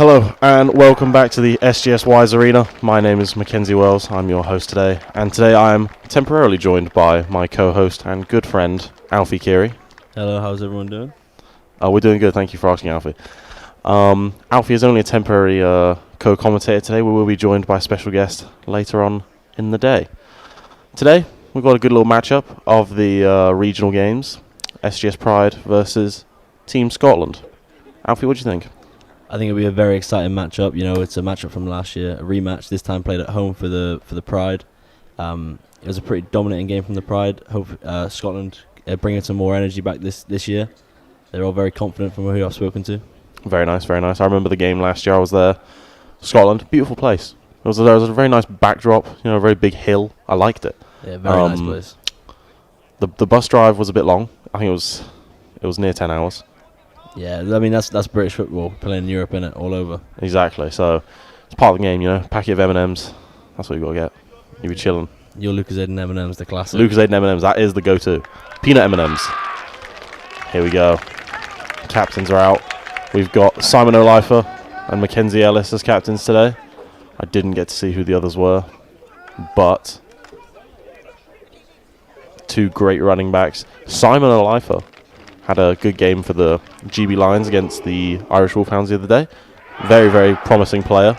Hello and welcome back to the SGS Wise Arena. My name is Mackenzie Wells, I'm your host today, and today I am temporarily joined by my co-host and good friend, Alfie Keary. Hello, how's everyone doing? We're doing good, thank you for asking, Alfie. Alfie is only a temporary co-commentator today. We will be joined by a special guest later on in the day. Today, we've got a good little matchup of the regional games, SGS Pride versus Team Scotland. Alfie, what do you think? I think it'll be a very exciting matchup. You know, it's a matchup from last year, a rematch. This time played at home for the Pride. It was a pretty dominating game from the Pride. Hope Scotland bringing some more energy back this year. They're all very confident from who I've spoken to. Very nice, very nice. I remember the game last year. I was there. Scotland, beautiful place. There was a very nice backdrop. You know, a very big hill. I liked it. Yeah, very nice place. The bus drive was a bit long. I think it was near 10 hours. Yeah, I mean that's British football playing in Europe, innit, all over. Exactly. So it's part of the game, you know. Packet of M&Ms. That's what you got to get. You be chilling. Your Lucozade and M&Ms, the classic. Lucozade and M&Ms. That is the go-to. Peanut M&Ms. Here we go. Captains are out. We've got Simon O'Lifer and Mackenzie Ellis as captains today. I didn't get to see who the others were, but two great running backs. Simon O'Lifer had a good game for the GB Lions against the Irish Wolfhounds the other day. Very, very promising player.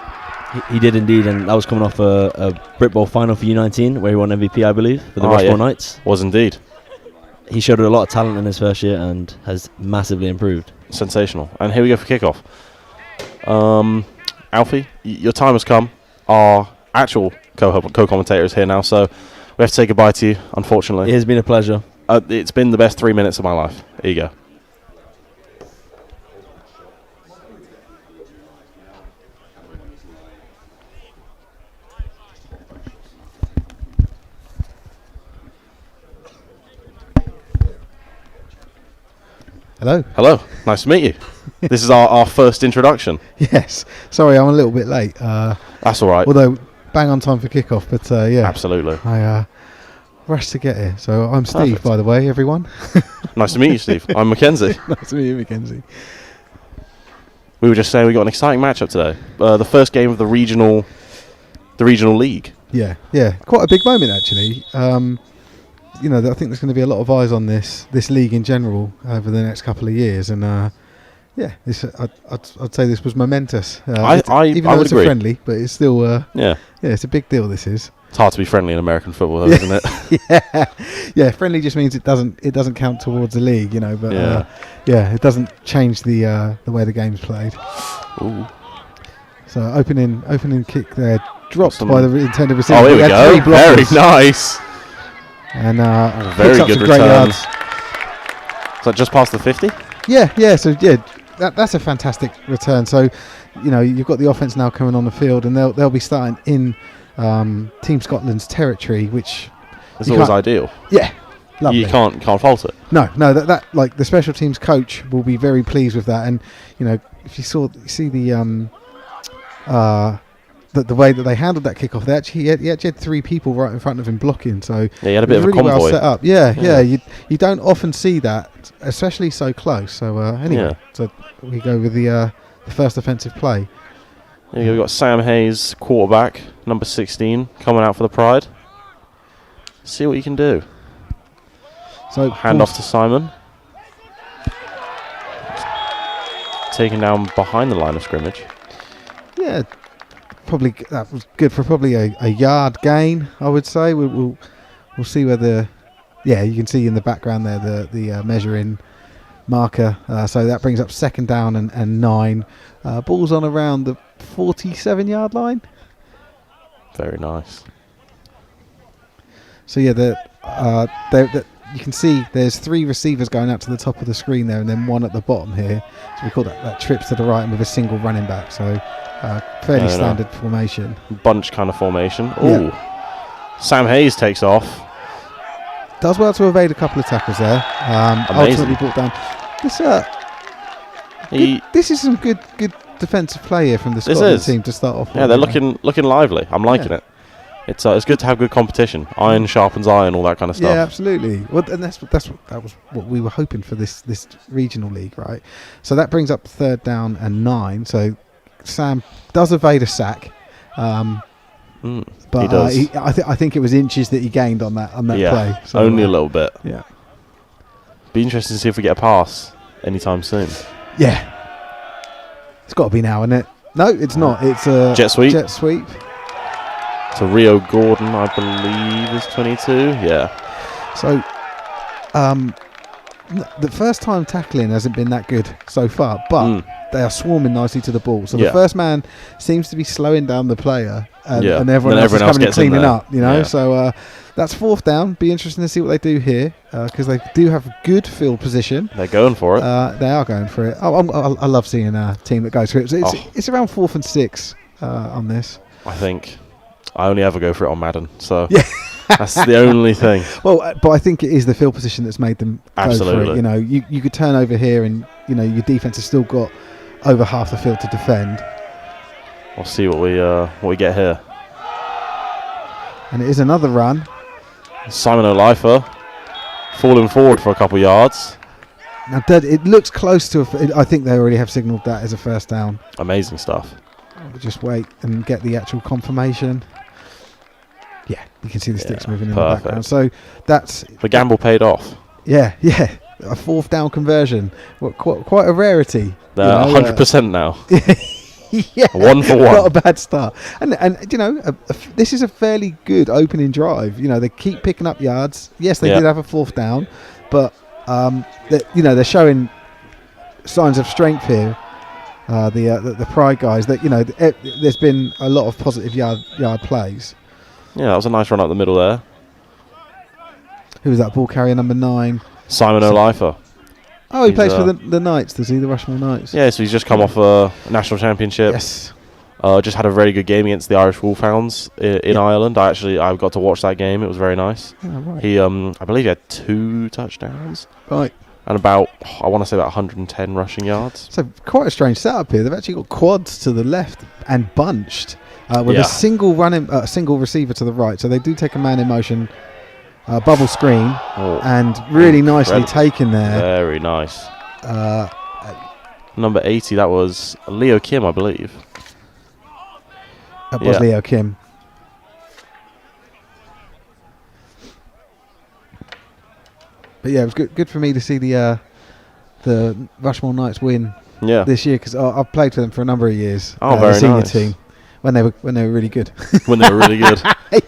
He did indeed, and that was coming off a Brit Bowl final for U19, where he won MVP, I believe, for the Rushmore Knights. Was indeed. He showed a lot of talent in his first year and has massively improved. Sensational. And here we go for kickoff. Alfie, your time has come. Our actual co-commentator is here now, so we have to say goodbye to you, unfortunately. It has been a pleasure. It's been the best 3 minutes of my life. Here you go. Hello. Hello. Nice to meet you. This is our first introduction. Yes. Sorry, I'm a little bit late. That's all right. Although, bang on time for kickoff, but yeah. Absolutely. I rushed to get here. So I'm Steve, Perfect. by the way, everyone. Nice to meet you, Steve. I'm Mackenzie. Nice to meet you, Mackenzie. We were just saying we got an exciting matchup today. The first game of the regional league. Yeah. Quite a big moment, actually. You know, I think there's going to be a lot of eyes on this league in general over the next couple of years, and yeah, I'd say this was momentous. Even though it's agree. a friendly, but it's still Yeah, it's a big deal. This is. it's hard to be friendly in American football, though, isn't it? Yeah. Friendly just means it doesn't count towards the league, you know. But Yeah. it doesn't change the way the game's played. Ooh. So opening kick there, dropped by the intended receiver. Oh, here we go. Very nice. And very picks up good some great return. yards. Is that just past the 50? Yeah. So that's a fantastic return. So, you know, you've got the offense now coming on the field, and they'll be starting in Team Scotland's territory, which It's always ideal. Yeah, lovely. You can't fault it. No, that like the special teams coach will be very pleased with that. And you know, if you see the way that they handled that kickoff, he actually had three people right in front of him blocking. So Yeah, he had a bit of a really convoy. well set up. Yeah. You don't often see that, especially so close. So anyway, so we go with the first offensive play. There you go. We've got Sam Hayes, quarterback, number 16, coming out for the Pride. See what you can do. So Hand off to Simon. Taken down behind the line of scrimmage. Yeah, probably that was good for probably a yard gain, I would say. We'll see whether. Yeah, you can see in the background there the measuring marker. So that brings up second down and 9. Ball's on around the 47-yard line. Very nice. So yeah, you can see there's 3 receivers going out to the top of the screen there, and then 1 at the bottom here. So we call that trips to the right, and with a single running back. So fairly standard formation. Bunch kind of formation. Ooh. Yeah. Sam Hayes takes off. Does well to evade a couple of tackles there. Ultimately brought down. This is some good defensive play here from the Scotland team to start off. Yeah, they're looking lively. I'm liking it. It's good to have good competition. Iron sharpens iron, all that kind of stuff. Yeah, absolutely. Well, and that was what we were hoping for this regional league, right? So that brings up third down and 9. So Sam does evade a sack. But he does. I think it was inches that he gained on that play. So, only a little bit. Yeah. Be interesting to see if we get a pass anytime soon. Yeah. It's got to be now, isn't it? No, it's not. It's a jet sweep. Jet sweep. So Rio Gordon, I believe, is 22. Yeah. So, the first time tackling hasn't been that good so far, but they are swarming nicely to the ball. So the first man seems to be slowing down the player, and everyone else is coming and cleaning up. You know, so that's 4th down. Be interesting to see what they do here because they do have good field position. They're going for it. They are going for it. I love seeing a team that goes for it. It's around 4th and 6 on this. I think I only ever go for it on Madden, so that's the only thing. Well, but I think it is the field position that's made them Absolutely. go for it. You know, you could turn over here, and you know your defense has still got over half the field to defend. We'll see what we get here. And it is another run. Simon Olifa falling forward for a couple yards. Now, it looks close to. I think they already have signalled that as a first down. Amazing stuff. We'll just wait and get the actual confirmation. Yeah, you can see the sticks moving in the background. So that's the gamble paid off. Yeah, a 4th down conversion. Well, quite a rarity. They're 100% now. Yeah, 1 for 1. Not a bad start. And you know, this is a fairly good opening drive. You know, they keep picking up yards. Yes, they did have a 4th down, but they're showing signs of strength here. The Pride guys, that there's been a lot of positive yard plays. Yeah, that was a nice run up the middle there. Who was that ball carrier number 9? Simon Olifa. Oh, he plays for the Knights, does he? The Rushmore Knights. Yeah, so he's just come off a national championship. Yes. Just had a very good game against the Irish Wolfhounds in Ireland. I got to watch that game. It was very nice. Oh, right. He, I believe he had 2 touchdowns. Right. And about 110 rushing yards. So quite a strange setup here. They've actually got quads to the left and bunched with a single receiver to the right. So they do take a man in motion, bubble screen, and really nicely taken there. Very nice. Number 80, that was Leo Kim, I believe. That was Leo Kim. But yeah, it was good for me to see the Rushmore Knights win this year because I've played for them for a number of years. Oh, very the senior nice. team when they were really good. When they were really good.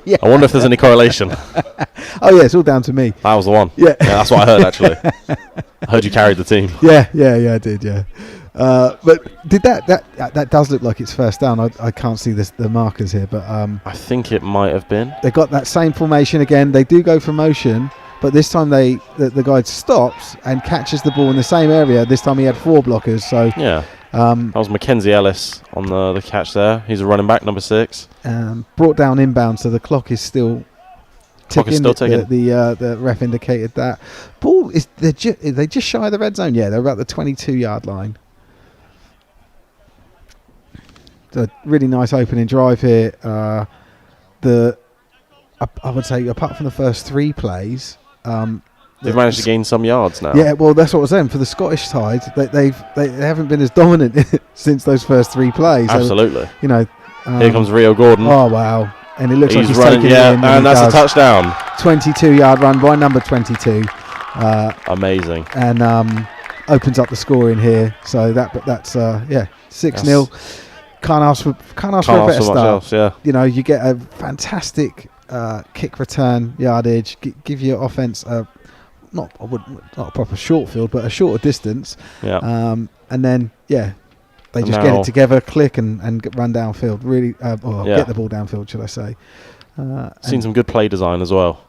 Yeah. I wonder if there's any correlation. Oh yeah, it's all down to me. That was the one. Yeah, that's what I heard actually. I heard you carried the team. Yeah, I did. Yeah, but did that does look like it's first down. I can't see the markers here, but I think it might have been. They got that same formation again. They do go for motion. But this time the guy stops and catches the ball in the same area. This time he had 4 blockers. So that was Mackenzie Ellis on the catch there. He's a running back, number 6. Brought down inbound, so the clock is still ticking. The ref indicated that. Ball is they just shy of the red zone. Yeah, they're about the 22-yard line. So really nice opening drive here. I would say apart from the first 3 plays. They've managed to gain some yards now. Yeah, well, that's what I was saying. For the Scottish side, they haven't been as dominant since those first 3 plays. Absolutely. So, here comes Rio Gordon. Oh wow! And it looks like he's running. Taking it in, and that's a touchdown. 22-yard run by number 22. Amazing. And opens up the scoring here. So that's 6-0. Can't ask for a better start. Else, you get a fantastic kick return yardage, give your offense not a proper short field, but a shorter distance. Yeah. And then they just get it together, click and run downfield. Really, get the ball downfield, should I say? Seen some good play design as well.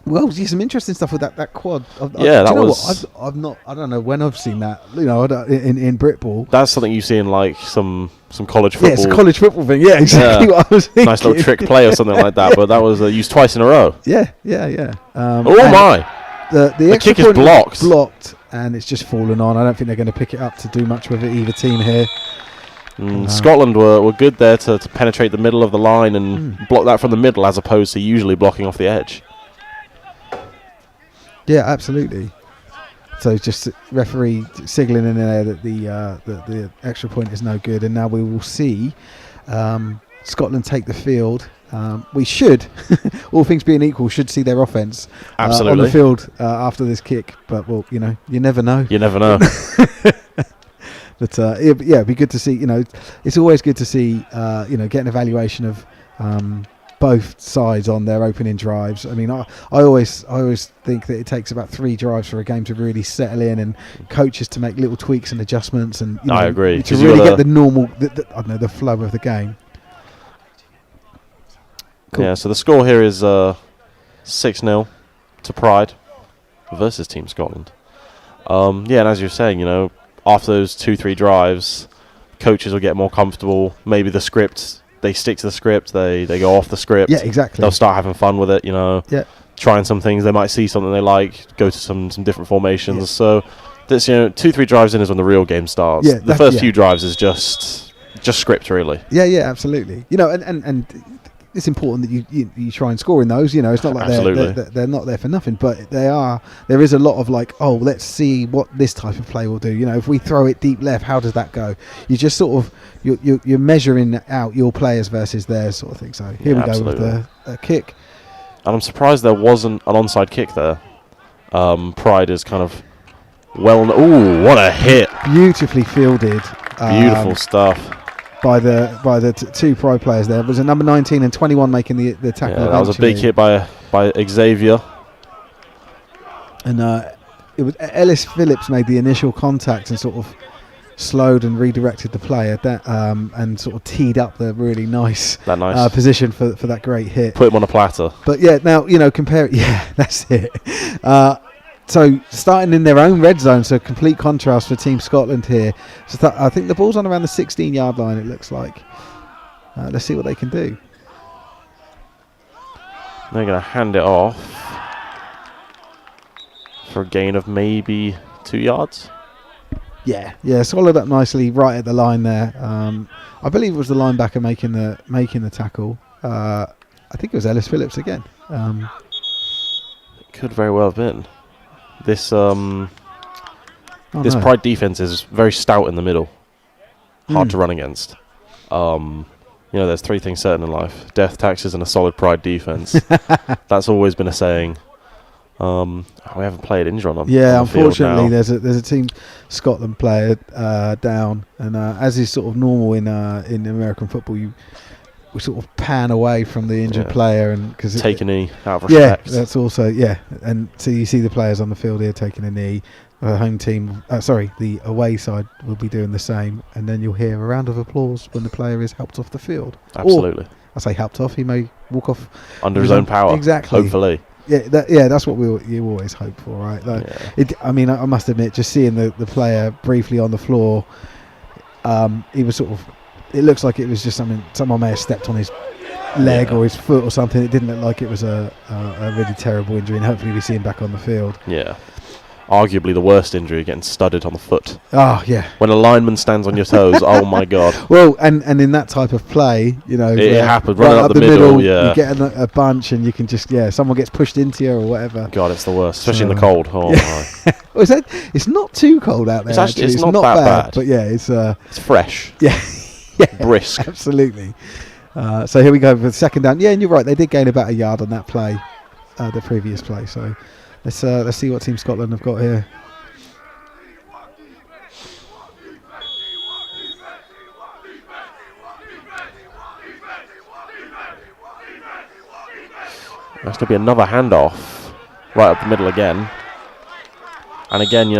Well, some interesting stuff with that quad. I don't know when I've seen that. In Britball. That's something you see in like some college football. Yeah, it's a college football thing. Yeah, exactly what I was thinking. Nice little trick play or something like that. But that was used twice in a row. Yeah. Oh my! The kick is blocked, and it's just fallen on. I don't think they're going to pick it up to do much with it, either team here. Scotland were good there to penetrate the middle of the line and block that from the middle, as opposed to usually blocking off the edge. Yeah, absolutely. So just referee signalling in there that the extra point is no good, and now we will see Scotland take the field. We should, all things being equal, should see their offence on the field after this kick. But well, you never know. You never know. But it'd be good to see. It's always good to see. Get an evaluation of both sides on their opening drives. I mean, I always think that it takes about 3 drives for a game to really settle in, and coaches to make little tweaks and adjustments, and I agree, to really get the normal, the flow of the game. Cool. Yeah. So the score here is 6-0 to Pride versus Team Scotland. And as you're saying, after those 2-3 drives, coaches will get more comfortable. Maybe the script. They stick to the script. They go off the script. Yeah, exactly. They'll start having fun with it. Yeah. Trying some things. They might see something they like. Go to some different formations. Yeah. So this 2-3 drives in is when the real game starts. Yeah, the first few drives is just script really. Yeah, absolutely. And it's important that you try and score in those. It's not like they're not there for nothing, but there is a lot of let's see what this type of play will do. If we throw it deep left, how does that go? You just sort of you're measuring out your players versus theirs, sort of thing. So here we go with the kick. And I'm surprised there wasn't an onside kick there. Pride is kind of ooh, what a hit! Beautifully fielded. Beautiful stuff. By the two Pride players there. It was a number 19 and 21 making the tackle. Yeah, that was a big hit by Xavier. And it was Ellis Phillips made the initial contact and sort of slowed and redirected the player and sort of teed up the really nice position for that great hit. Put him on a platter. But now compare it. Yeah, that's it. So starting in their own red zone, so complete contrast for Team Scotland here. So I think the ball's on around the 16-yard line, it looks like. Let's see what they can do. They're going to hand it off for a gain of maybe 2 yards. Yeah, swallowed up nicely right at the line there. I believe it was the linebacker making the tackle. I think it was Ellis Phillips again. It could very well have been. This Pride defense is very stout in the middle, hard to run against. There's 3 things certain in life: death, taxes, and a solid Pride defense. That's always been a saying. We haven't played Injuron on. Yeah, on the unfortunately, there's a Team Scotland player down, and as is sort of normal in American football, we sort of pan away from the injured player, and because take a knee out of respect. Yeah, that's also and so you see the players on the field here taking a knee. Home team, the away side will be doing the same, and then you'll hear a round of applause when the player is helped off the field. Absolutely. Or, I say helped off. He may walk off under his own power. Exactly. Hopefully. Yeah, that's what you always hope for, right? I must admit, just seeing the player briefly on the floor, he was sort of. It looks like it was just someone may have stepped on his leg or his foot or something. It didn't look like it was a really terrible injury, and hopefully we see him back on the field. Yeah. Arguably the worst injury, getting studded on the foot. Oh, yeah. When a lineman stands on your toes, oh my God. Well, and in that type of play, it happens, running up the middle, you get a bunch and you can just, someone gets pushed into you or whatever. God, it's the worst, especially in the cold. Oh, my. Well, it's not too cold out there, actually. It's not that bad. But yeah, it's fresh. Yeah. Brisk. Absolutely. So here we go for the second down. Yeah, and you're right. They did gain about a yard on that play, the previous play. So let's see what Team Scotland have got here. That's going to be another handoff right up the middle again. And again,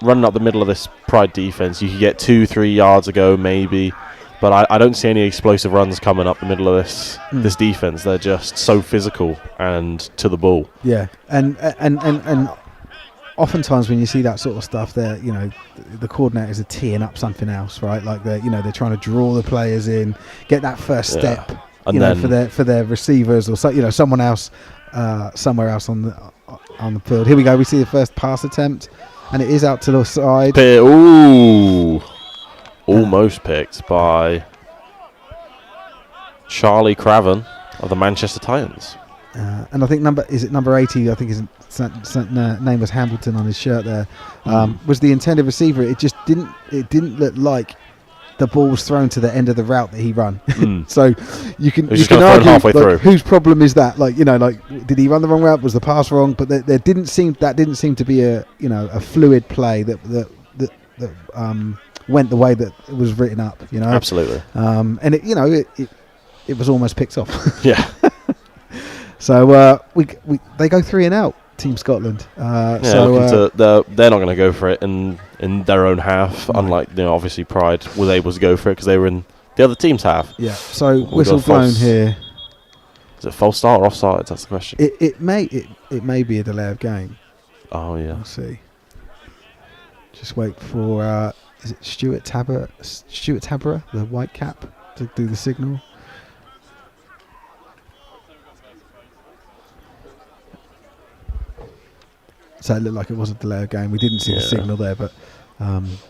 running up the middle of this Pride defense, you could get 2-3 yards ago maybe. But I don't see any explosive runs coming up the middle of this defense. They're just so physical and to the ball. Yeah, and oftentimes when you see that sort of stuff, the coordinators are teeing up something else, right? Like they're trying to draw the players in, get that first step, and for their receivers or someone else somewhere else on the field. Here we go. We see the first pass attempt, and it is out to the side. Ooh. Almost picked by Charlie Craven of the Manchester Titans. And I think number 80. I think his name was Hambleton on his shirt there. Was the intended receiver. It just didn't look like the ball was thrown to the end of the route that he run. So you can argue like, whose problem is that? Like, you know, like, did he run the wrong route? Was the pass wrong? But there didn't seem to be a fluid play that went the way that it was written up. You know, absolutely. And it was almost picked off. Yeah. So they go 3 and out. Team Scotland. They're not going to go for it in their own half. No. Unlike, obviously Pride was able to go for it because they were in the other team's half. Yeah. So whistle blown here. Is it false start or offside? That's the question. It may be a delay of game. Oh yeah. We'll see. Just wait for is it Stuart Tabber, the white cap, to do the signal. So it looked like it was a delay of game. We didn't see the signal there, but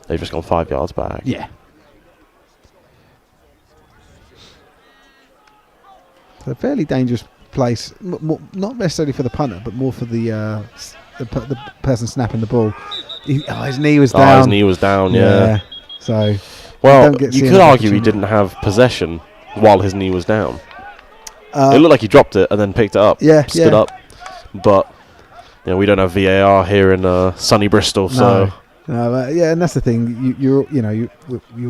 they've just gone 5 yards back. Yeah. So a fairly dangerous place, not necessarily for the punter, but more for the person snapping the ball. His knee was down. His knee was down. Yeah. So you could argue he didn't have possession while his knee was down. It looked like he dropped it and then picked it up. Stood up, but. We don't have VAR here in sunny Bristol, so and that's the thing. You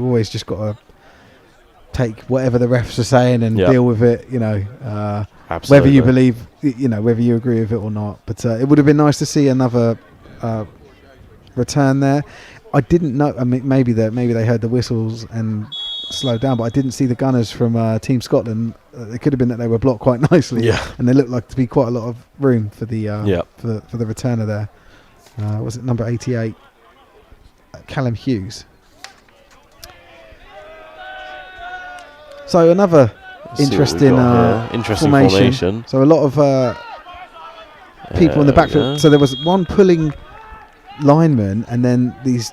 always just got to take whatever the refs are saying and deal with it. Absolutely. Whether you believe, whether you agree with it or not. But it would have been nice to see another return there. I didn't know. I mean, maybe they heard the whistles and slowed down, but I didn't see the gunners from Team Scotland. It could have been that they were blocked quite nicely, and there looked like to be quite a lot of room for the for the returner there. Was it number 88, Callum Hughes? So another interesting formation. So a lot of people in the backfield. So there was one pulling linemen, and then these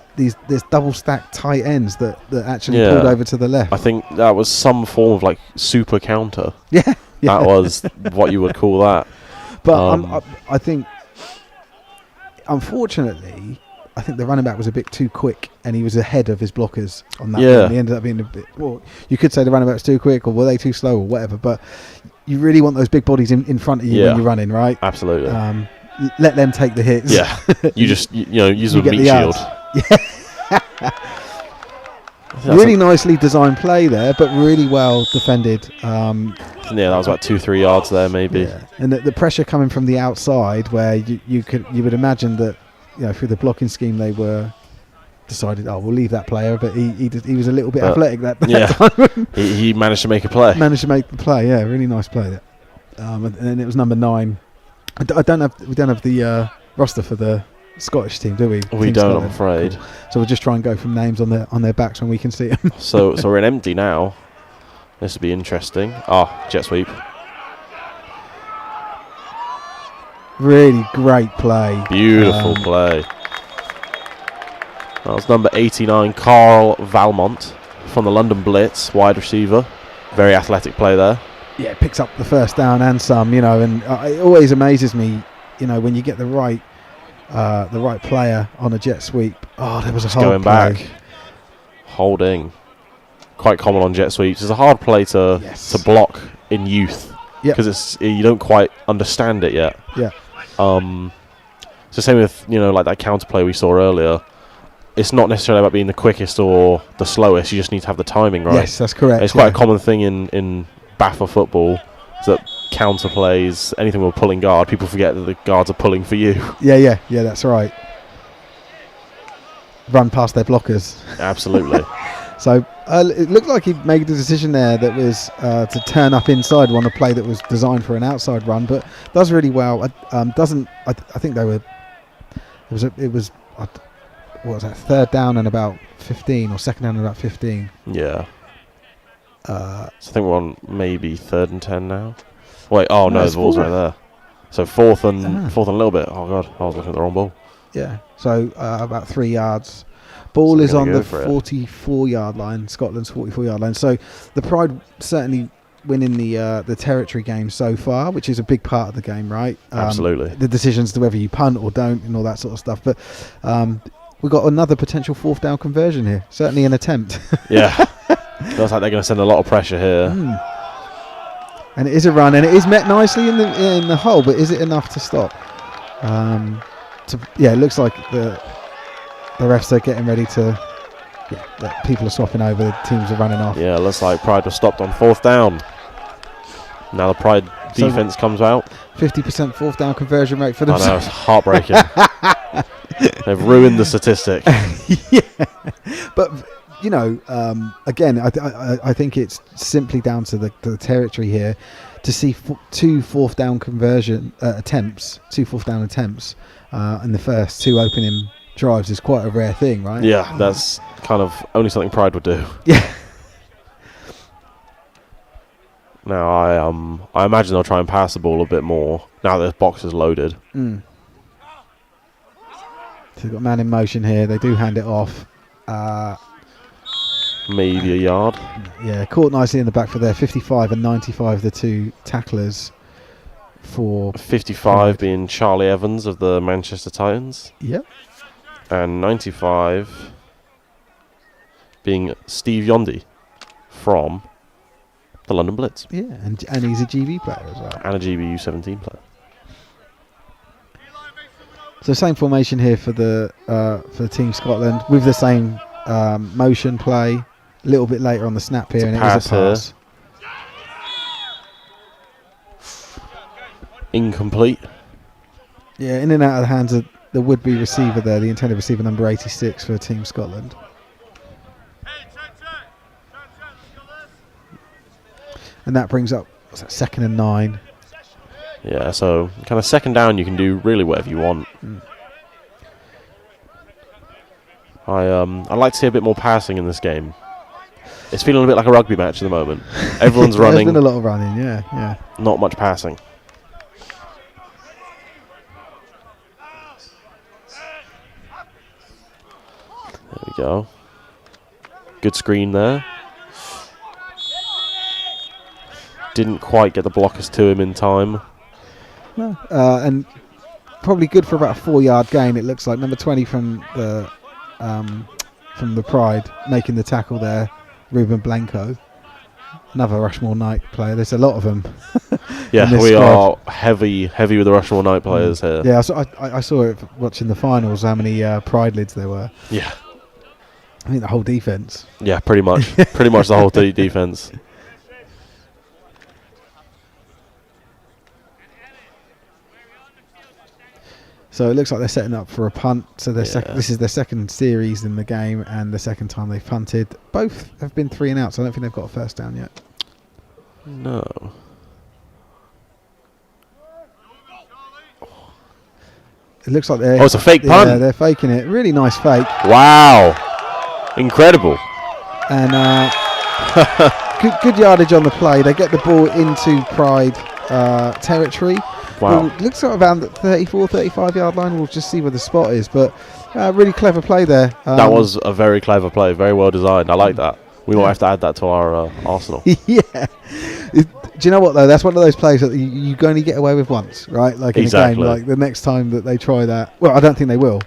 double stacked tight ends that actually pulled over to the left. I think that was some form of like super counter. Yeah. That was what you would call that. But I think, unfortunately, I think the running back was a bit too quick, and he was ahead of his blockers on that. Yeah. He ended up being a bit. Well, you could say the running back was too quick, or were they too slow, or whatever. But you really want those big bodies in front of you when you're running, right? Absolutely. Let them take the hits. Yeah, you just use a meat shield. Really nicely designed play there, but really well defended. That was about 2-3 yards there, maybe. Yeah. And the pressure coming from the outside, where you would imagine that through the blocking scheme they were decided, we'll leave that player, but he was a little bit athletic that time. he managed to make a play. Managed to make the play. Yeah, really nice play there. And then it was number 9. We don't have the roster for the Scottish team, do we? We don't, I'm afraid. Cool. So we'll just try and go from names on their backs when we can see them. so we're in empty now. This will be interesting. Jet sweep. Really great play. Beautiful play. That was number 89, Carl Valmont from the London Blitz, wide receiver. Very athletic play there. Yeah, picks up the first down and some, and it always amazes me, when you get the right player on a jet sweep. There was a hold going play. Back, holding, quite common on jet sweeps. It's a hard play to block in youth because you don't quite understand it yet. Yeah. So same with like that counter play we saw earlier. It's not necessarily about being the quickest or the slowest. You just need to have the timing right. Yes, that's correct. It's quite a common thing in BAFA football, is that counter plays, anything with pulling guard, people forget that the guards are pulling for you. Yeah, that's right. Run past their blockers. Absolutely. So it looked like he made the decision there that was to turn up inside on a play that was designed for an outside run, but does really well. I think they were. It was what was that? Third down and about 15, or second down and about 15. Yeah. So I think we're on maybe 3rd and 10 now. Wait, no, the ball's right there. So fourth and a little bit. Oh god, I was looking at the wrong ball. Yeah. So about 3 yards. Ball is on the 44-yard line, Scotland's 44-yard line. So the Pride certainly winning the territory game so far, which is a big part of the game, right? Absolutely. The decisions to whether you punt or don't and all that sort of stuff. But we've got another potential 4th down conversion here. Certainly an attempt. Yeah. Looks like they're going to send a lot of pressure here. And it is a run, and it is met nicely in the hole, but is it enough to stop? It looks like the refs are getting ready to. Yeah, people are swapping over. The teams are running off. Yeah, looks like Pride was stopped on 4th down. Now the Pride defense comes out. 50% 4th down conversion rate for them. I know, it's heartbreaking. They've ruined the statistic. Yeah, but again, I think it's simply down to the territory here. To see 2 4th down conversion attempts, 2 4th down attempts in the first 2 opening drives is quite a rare thing, right? Yeah, that's kind of only something Pride would do. Yeah. Now I imagine they'll try and pass the ball a bit more now that the box is loaded. So they've got a man in motion here. They do hand it off. Maybe a yard. Yeah, caught nicely in the back for their 55 and 95, the 2 tacklers for 55 being Charlie Evans of the Manchester Titans. Yep. And 95 being Steve Yondy from the London Blitz. Yeah, and he's a GB player as well. And a GB U17 player. So same formation here for the Team Scotland with the same motion play. A little bit later on the snap here, and it is a pass. Incomplete. Yeah, in and out of the hands of the would-be receiver there, the intended receiver number 86 for Team Scotland. And that brings up 2nd and 9. Yeah, so kind of 2nd down, you can do really whatever you want. I'd like to see a bit more passing in this game. It's feeling a bit like a rugby match at the moment. Everyone's running. There's been a lot of running, yeah. Not much passing. There we go. Good screen there. Didn't quite get the blockers to him in time. No. And probably good for about a 4-yard gain, it looks like. Number 20 from the Pride making the tackle there. Ruben Blanco, another Rushmore Knight player. There's a lot of them. Yeah, we are heavy with the Rushmore Knight players here. Yeah, I saw it watching the finals, how many Pride lids there were. Yeah. I think the whole defence. Yeah, pretty much. Pretty much the whole defence. So it looks like they're setting up for a punt. So this is their second series in the game and the second time they've punted. Both have been 3 and out, so I don't think they've got a first down yet. No. It looks like they're... Oh, it's a fake punt. Yeah, they're faking it. Really nice fake. Wow. Incredible. And good yardage on the play. They get the ball into Pride territory. Wow. Well, looks like around the 34, 35 yard line. We'll just see where the spot is. But really clever play there. That was a very clever play. Very well designed. I like that. We might have to add that to our arsenal. Yeah. Do you know what, though? That's one of those plays that you can only get away with once, right? Like in a game. Like the next time that they try that. Well, I don't think they will.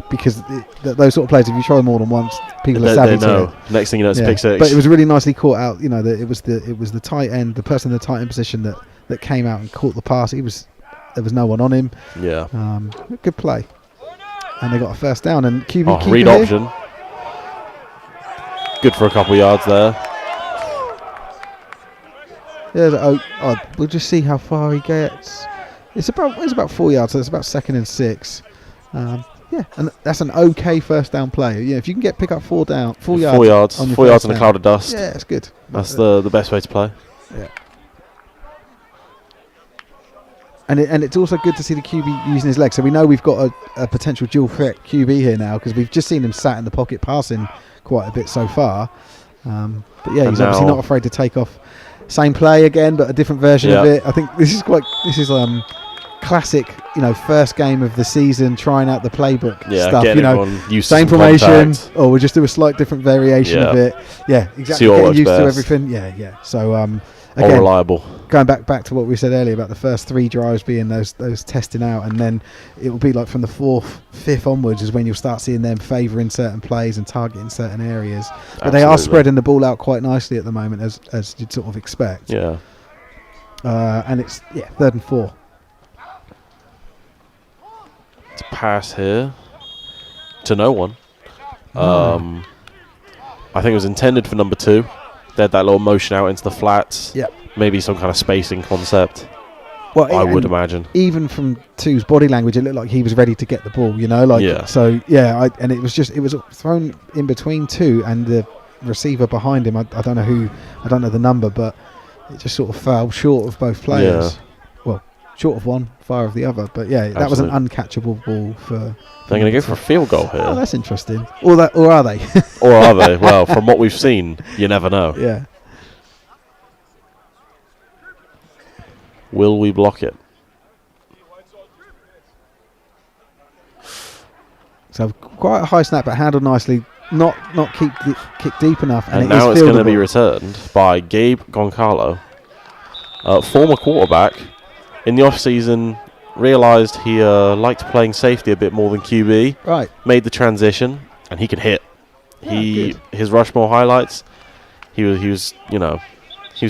Because those sort of plays, if you try them more than once, people are savvy to it. Next thing you know, it's pick six. But it was really nicely caught out. You know, that it was the tight end, the person in the tight end position that came out and caught the pass. There was no one on him. Yeah. Good play. And they got a first down. And QB read option. Good for a couple yards there. Yeah. We'll just see how far he gets. It's about 4 yards. So it's about 2nd and 6. Yeah, and that's an okay first down play. Yeah, if you can pick up 4 yards. 4 yards in a cloud of dust. Yeah, it's good. That's the best way to play. Yeah. And it's also good to see the QB using his legs. So we know we've got a potential dual threat QB here now because we've just seen him sat in the pocket passing quite a bit so far. But yeah, he's obviously not afraid to take off. Same play again, but a different version of it. I think this is classic, first game of the season, trying out the playbook stuff. Same formation, or we'll just do a slight different variation of it. Yeah, exactly. Getting used to everything. Yeah. So again, reliable. Going back to what we said earlier about the first 3 drives being those testing out, and then it will be like from the 4th, 5th onwards is when you'll start seeing them favouring certain plays and targeting certain areas. But Absolutely. they are spreading the ball out quite nicely at the moment, as you'd sort of expect. Yeah. And it's 3rd and 4. It's a pass here to no one. No. I think it was intended for number 2. They had that little motion out into the flats. Yep. Maybe some kind of spacing concept. Well, I would imagine. Even from 2's body language, it looked like he was ready to get the ball. You know, like Yeah. so. And it was thrown in between 2 and the receiver behind him. I don't know the number, but it just sort of fell short of both players. Yeah. Well, short of one, far of the other. But that was an uncatchable ball for. They're going to go for a field goal here. Oh, that's interesting. Or are they? Or are they? Well, from what we've seen, you never know. Yeah. Will we block it? So quite a high snap, but handled nicely. Not kick deep enough, And it now is it's going to be fieldable. returned by Gabe Goncalo, former quarterback. In the off-season, realised he liked playing safety a bit more than QB. Right. Made the transition, and he can hit. Yeah, His Rushmore highlights, he was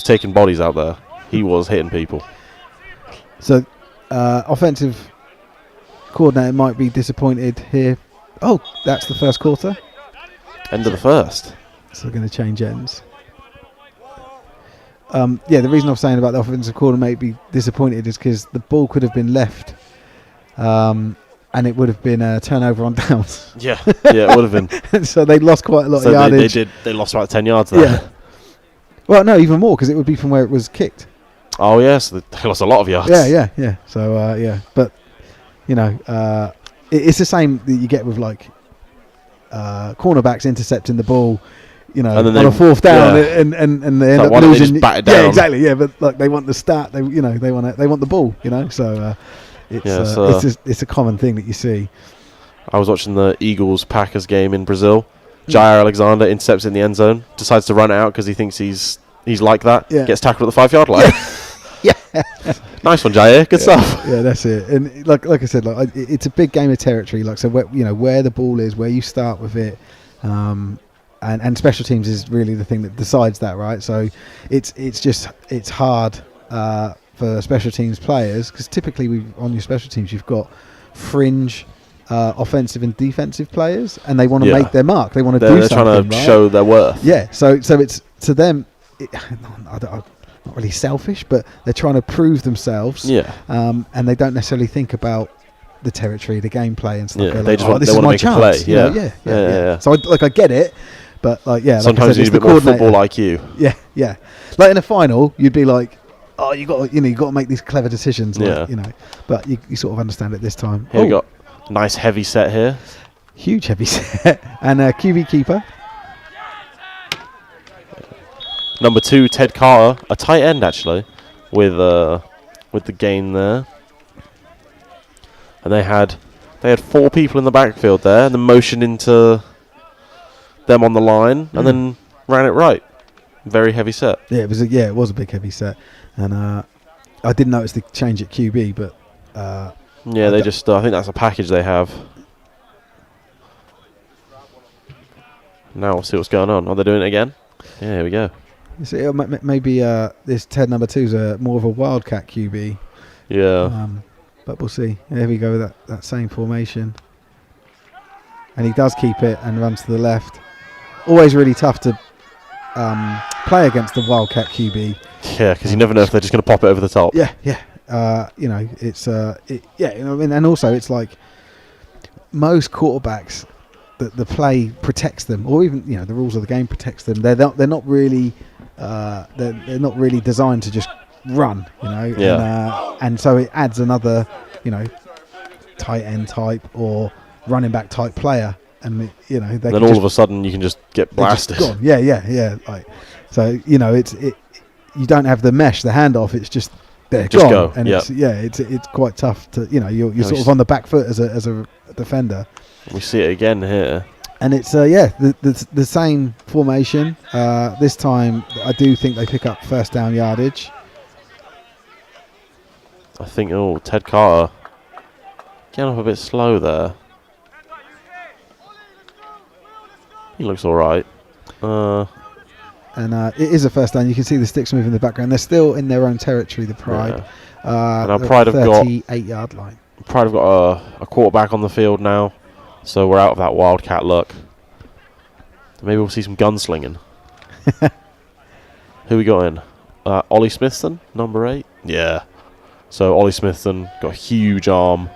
taking bodies out there. He was hitting people. So, offensive coordinator might be disappointed here. Oh, that's the first quarter. End of the first. So we're going to change ends. The reason I'm saying about the offensive coordinator might be disappointed is because the ball could have been left, and it would have been a turnover on downs. Yeah, it would have been. So they lost quite a lot of So yardage. they lost about 10 yards there. Yeah. Well, no, even more because it would be from where it was kicked. Oh, yes, they lost a lot of yards. Yeah. So, but it's the same that you get with like cornerbacks intercepting the ball, And then on they- a 4th down, yeah. and they end Like, up why don't they losing. just bat it Yeah, down? exactly. Yeah, but like they want the stat. They want the ball. So it's a common thing that you see. I was watching the Eagles-Packers game in Brazil. Jair Alexander intercepts in the end zone, decides to run it out because he thinks he's like that. Yeah. Gets tackled at the 5-yard line. Yeah. Nice one, Jair. Good stuff. Yeah, that's it. And like I said, it's a big game of territory. Like so, where the ball is, where you start with it, and special teams is really the thing that decides that, right? So it's hard for special teams players because typically on your special teams you've got fringe offensive and defensive players, and they want to make their mark. They want to do They're something. trying to right? show their worth. Yeah. So it's to them. Not really selfish, but they're trying to prove themselves. Yeah. And they don't necessarily think about the territory, the gameplay, and stuff. Yeah, They're they like, just want- this they is wanna my make a chance. play, you know? yeah. Yeah. Yeah. So I get it, but like Sometimes you need a bit more football IQ. Yeah. Like in a final, you'd be like, oh, you got to make these clever decisions. Like, Yeah. But you sort of understand it this time. Here we got nice heavy set here. Huge heavy set and QB keeper. Number 2, Ted Carter, a tight end actually, with the gain there. And they had 4 people in the backfield there, and then motioned into them on the line, and then ran it right. Very heavy set. Yeah, it was a big heavy set, and I didn't notice the change at QB, but Yeah, they just. I think that's a package they have. Now we'll see what's going on. Are they doing it again? Yeah, here we go. so maybe this Ted number 2's more of a Wildcat QB. Yeah. But we'll see. There we go with that same formation. And he does keep it and runs to the left. Always really tough to play against the Wildcat QB. Yeah, because you never know if they're just going to pop it over the top. Yeah. It's and also it's like most quarterbacks, the play protects them, or even the rules of the game protects them. They're not really designed to just run, Yeah. and so it adds another, tight end type or running back type player, and they Then can all just, of a sudden you can just get they're just blasted. gone. Yeah. Like, so you don't have the mesh, the handoff. It's just they're Just gone, go, and yep. it's quite tough to you're No, sort of on the back foot as a defender. We see it again here. And it's the same formation. This time, I do think they pick up first down yardage. I think Ted Carter getting off a bit slow there. He looks all right. And it is a first down. You can see the sticks moving in the background. They're still in their own territory, the Pride. Yeah. And our Pride have got 38-yard line. Pride have got a quarterback on the field now, so we're out of that Wildcat look. Maybe we'll see some gunslinging. Who we got in? Ollie Smithson, number 8. Yeah. So Ollie Smithson got a huge arm.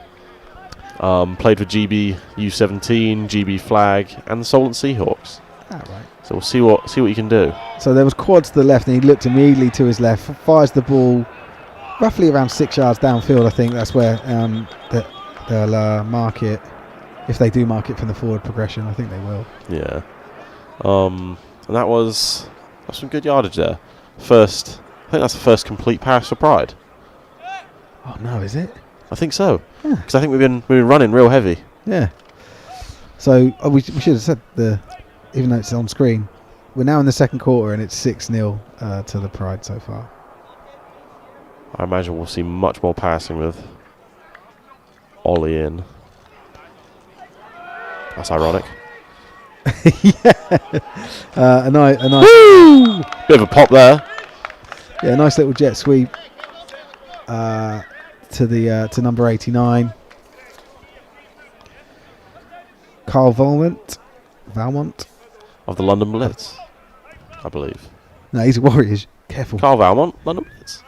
Played for GB U17, GB Flag, and the Solent Seahawks. Ah, right. So we'll see what you can do. So there was quad to the left, and he looked immediately to his left, fires the ball roughly around 6 yards downfield. I think that's where they'll mark it. If they do mark it from the forward progression, I think they will. Yeah. And that was some good yardage there. I think that's the first complete pass for Pride. Oh no, is it? I think so. Yeah. Because I think we've been running real heavy. Yeah. So we should have said even though it's on screen, we're now in the second quarter and it's 6-0 to the Pride so far. I imagine we'll see much more passing with Ollie in. That's ironic. Yeah. A nice Woo! Bit of a pop there. Yeah, a nice little jet sweep to number 89. Carl Valmont Of the London Blitz, I believe. No, he's a Warriors. Careful. Carl Valmont, London Blitz.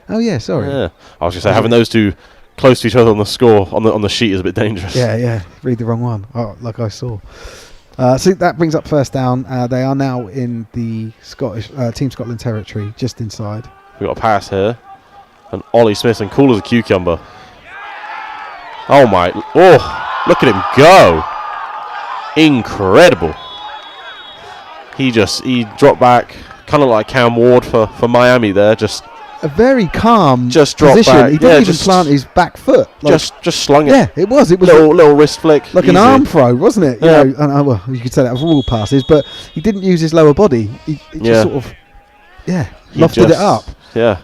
Oh yeah, sorry. Yeah, I was going to say having those two close to each other on the score on the sheet is a bit dangerous. Yeah. Read the wrong one. Oh, like I saw. So that brings up first down. They are now in the Scottish Team Scotland territory, just inside. We've got a pass here, and Ollie Smithson, cool as a cucumber. Oh my! Oh, look at him go! Incredible. He dropped back, kind of like Cam Ward for Miami there. Just a very calm just dropped position. back. He didn't even plant his back foot. Like, just slung it. Yeah, it was little wrist flick, like easy. an arm throw, wasn't it? Yeah. You know, well, you could say that for all passes, but he didn't use his lower body. He just sort of, lofted it up. Yeah.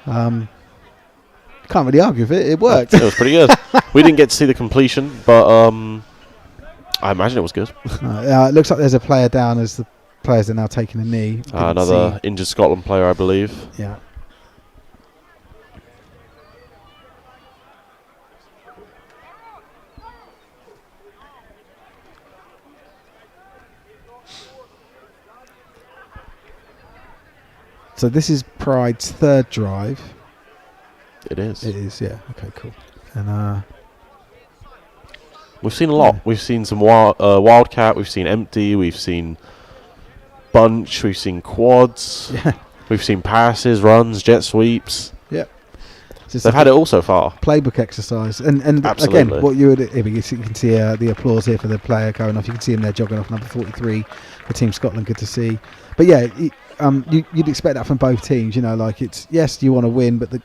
Can't really argue with it. It worked. It was pretty good. We didn't get to see the completion, but I imagine it was good. It looks like there's a player down as the players are now taking a knee. Another injured Scotland player, I believe. Yeah. So this is Pride's third drive. It is. It is, yeah. Okay, cool. And we've seen a lot. We've seen some Wildcat. We've seen empty. We've seen bunch. We've seen quads. Yeah. We've seen passes, runs, jet sweeps. Yep. They've had it all so far. Playbook exercise. And Absolutely. again, what you can see the applause here for the player going off. You can see him there jogging off number 43 for Team Scotland. Good to see. But yeah, you'd expect that from both teams. You know, like it's yes, you want to win, but the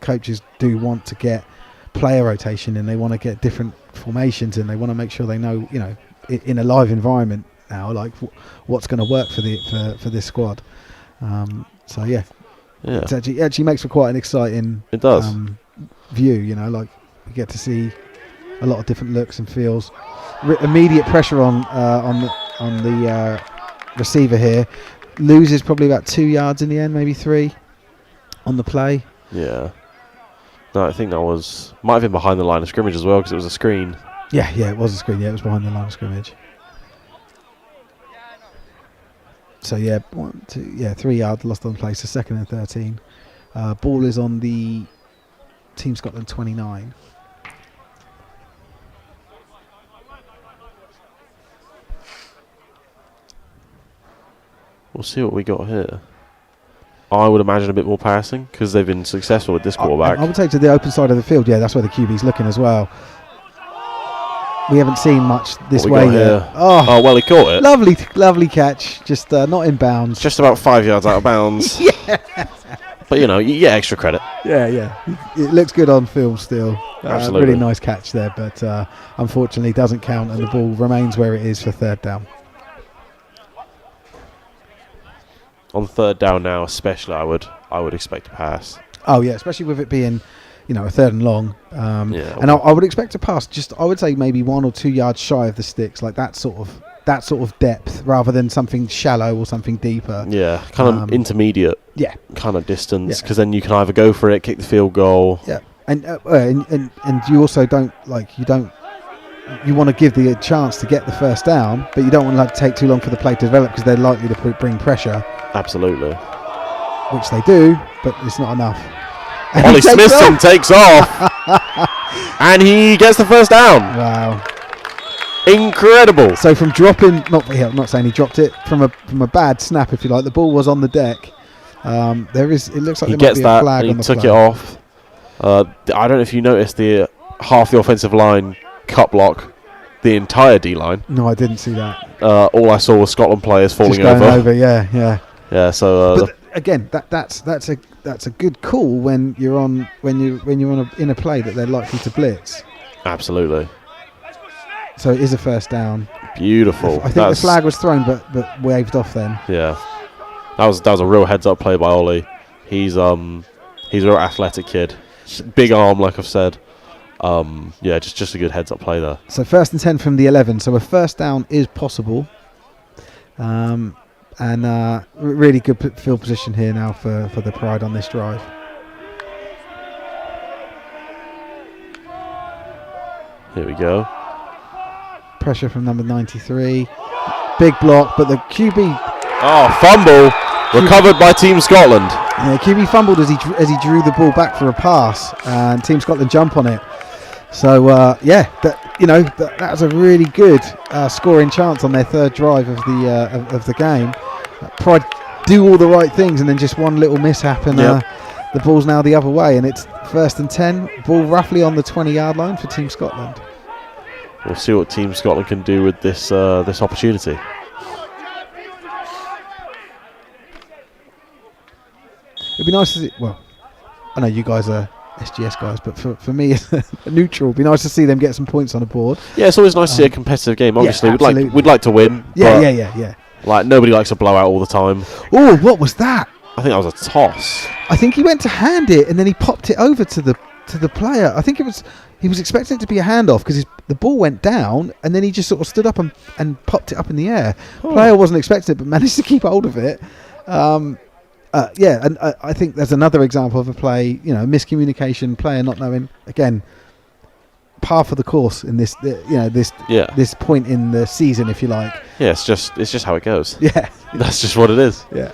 coaches do want to get player rotation and they want to get different formations and they want to make sure they know, in a live environment now, like what's going to work for this squad. So yeah. It actually makes for quite an exciting view. Like you get to see a lot of different looks and feels. Immediate pressure on the receiver here. Loses probably about 2 yards in the end, maybe 3 on the play. Yeah. No, I think that might have been behind the line of scrimmage as well because it was a screen. Yeah, it was a screen. Yeah, it was behind the line of scrimmage. So 3 yards lost on the play. So 2nd and 13. Ball is on the Team Scotland 29. We'll see what we got here. I would imagine a bit more passing because they've been successful with this quarterback. I would take to the open side of the field. Yeah, that's where the QB's looking as well. We haven't seen much this way yet. Oh, well, he caught it. Lovely catch. Just not in bounds. Just about 5 yards out of bounds. Yeah. But, you get extra credit. Yeah. It looks good on film still. Absolutely. Really nice catch there, but unfortunately doesn't count, and the ball remains where it is for third down. On third down now, especially, I would expect a pass. Oh yeah, especially with it being, a third and long. And I would expect a pass. I would say maybe 1 or 2 yards shy of the sticks, like that sort of depth, rather than something shallow or something deeper. Yeah, kind of intermediate. Yeah, kind of distance, because then you can either go for it, kick the field goal. Yeah, and you also don't you want to give the chance to get the first down, but you don't want to take too long for the play to develop because they're likely to bring pressure. Absolutely. Which they do, but it's not enough. Ollie Smithson takes off. And he gets the first down. Wow. Incredible. So from dropping, I'm not saying he dropped it, from a bad snap, if you like, the ball was on the deck. It looks like he there gets might be that, a flag and on he the took play. it off. I don't know if you noticed the half the offensive line cut block the entire D-line. No, I didn't see that. All I saw was Scotland players falling Just going over. over. Yeah. Yeah, so but again, that's a good call when you're in a play that they're likely to blitz. absolutely. So it is a first down. Beautiful. I think the flag was thrown, but waved off then. Yeah, that was a real heads-up play by Ollie. He's a real athletic kid, big arm, like I've said. Just a good heads-up play there. So 1st and 10 from the 11. So a first down is possible. Really good field position here now for the Pride on this drive. Here we go. Pressure from number 93. Big block, but the QB... Oh, fumble. Recovered by Team Scotland. Yeah, QB fumbled as he drew the ball back for a pass, and Team Scotland jump on it. So, that was a really good scoring chance on their third drive of the game. Pride do all the right things, and then just one little mishap, and the ball's now the other way, and it's 1st and 10. Ball roughly on the 20-yard line for Team Scotland. We'll see what Team Scotland can do with this opportunity. It'd be nice to see. Well, I know you guys are SGS guys, but for me, as a neutral, it'd be nice to see them get some points on the board. Yeah, it's always nice to see a competitive game. Obviously, absolutely. we'd like to win. Yeah. Like, nobody likes a blowout all the time. Oh, what was that? I think that was a toss. I think he went to hand it, and then he popped it over to the player. I think he was expecting it to be a handoff because the ball went down, and then he just sort of stood up and popped it up in the air. Player wasn't expecting it, but managed to keep hold of it. I think there's another example of a play, miscommunication, player not knowing, again, par for the course in this, this point in the season, if you like. Yeah, it's just how it goes. Yeah. That's just what it is. Yeah.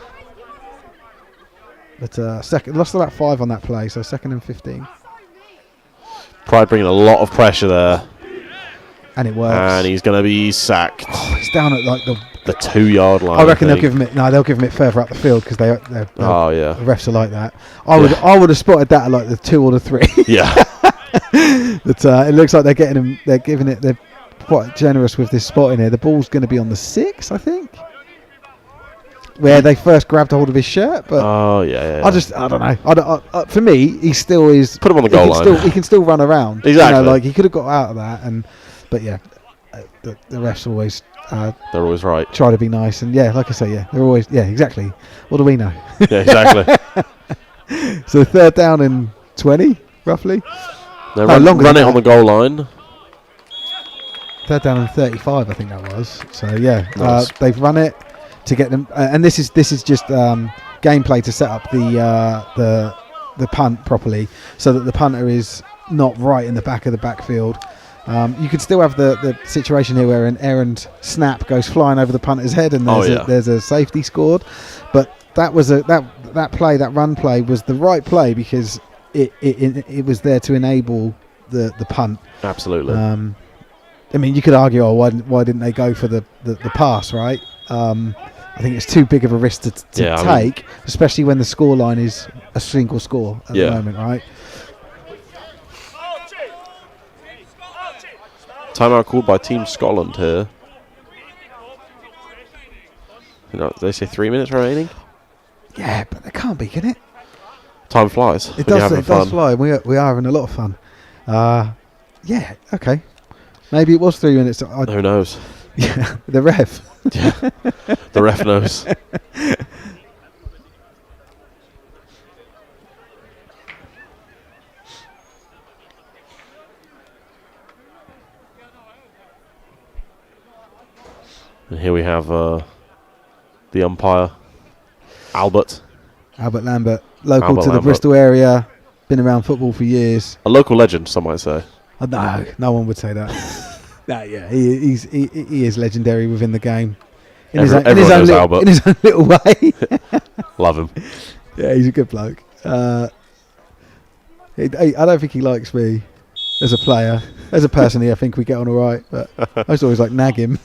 But second, lost about 5 on that play, so 2nd and 15. Pride bringing a lot of pressure there. And it works. And he's going to be sacked. Oh, it's down at like the 2-yard line. I reckon they'll give him it. No, they'll give him it further up the field because the refs are like that. I would have spotted that at like the 2 or the 3. Yeah. But it looks like they're giving it. They're quite generous with this spot in here. The ball's going to be on the 6, I think, where they first grabbed hold of his shirt. But I don't know. For me, he still is. Put him on the goal line. He can still run around. Exactly. He could have got out of that. The refs always. They're always right. Try to be nice, and like I say, they're always exactly. What do we know? Yeah, exactly. So 3rd down and 20, roughly. No, run it on the goal line. 3rd down and 35, I think that was. So nice. they've run it to get them, and this is just gameplay to set up the punt properly, so that the punter is not right in the back of the backfield. You could still have the situation here where an errant snap goes flying over the punter's head, and there's a safety scored. But that was that run play was the right play because it was there to enable the punt. Absolutely. I mean, you could argue, why didn't they go for the pass, right? I think it's too big of a risk to take, especially when the scoreline is a single score at the moment, right? Timeout called by Team Scotland here. They say 3 minutes remaining? Yeah, but they can't be, can it? Time flies. It does fly. We are having a lot of fun. Yeah, okay. Maybe it was 3 minutes. Who knows? Yeah, the ref. Yeah, the ref knows. And here we have the umpire, Albert Lambert, local Albert to the Lambert. Bristol area, been around football for years. A local legend, some might say. No one would say that. Yeah, he is legendary within the game. In his Everyone knows Albert. In his own little way. Love him. Yeah, he's a good bloke. I don't think he likes me as a player. As a person, I think we get on all right. But I just always like nag him.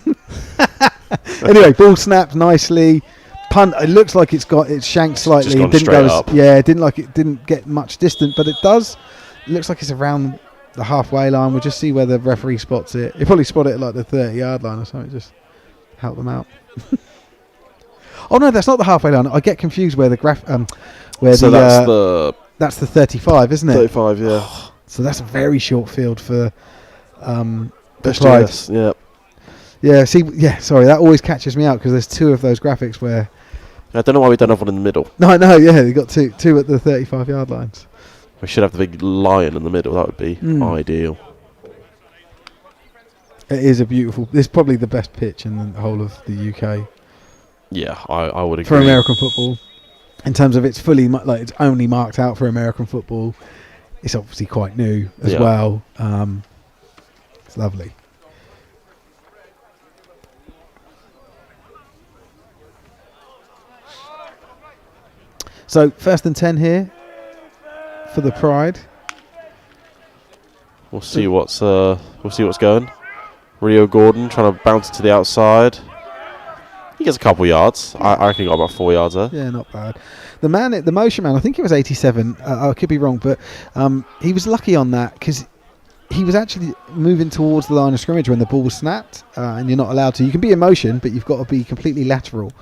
Anyway, ball snapped nicely. Punt. It looks like it's shanked slightly. Just gone It didn't straight go. up. Yeah, it didn't get much distant, but it does. It looks like it's around the halfway line. We'll just see where the referee spots it. He'll probably spot it at like the 30-yard line or something. Just help them out. Oh no, that's not the halfway line. I get confused where the that's the 35, isn't it? 35, yeah. So that's a very short field for the Best Pride. US, yeah. Yeah, sorry, that always catches me out because there's 2 of those graphics where... I don't know why we don't have one in the middle. No, they got two at the 35-yard lines. We should have the big lion in the middle. That would be ideal. It is a beautiful... It's probably the best pitch in the whole of the UK. Yeah, I would agree. For American football. In terms of it's fully... it's only marked out for American football. It's obviously quite new as well. It's lovely. So 1st and 10 here for the Pride. We'll see what's going. Rio Gordon trying to bounce it to the outside. He gets a couple yards. I reckon he got about 4 yards there. Yeah, not bad. The motion man, I think he was 87. I could be wrong, but he was lucky on that because he was actually moving towards the line of scrimmage when the ball was snapped, and you're not allowed to. You can be in motion, but you've got to be completely lateral.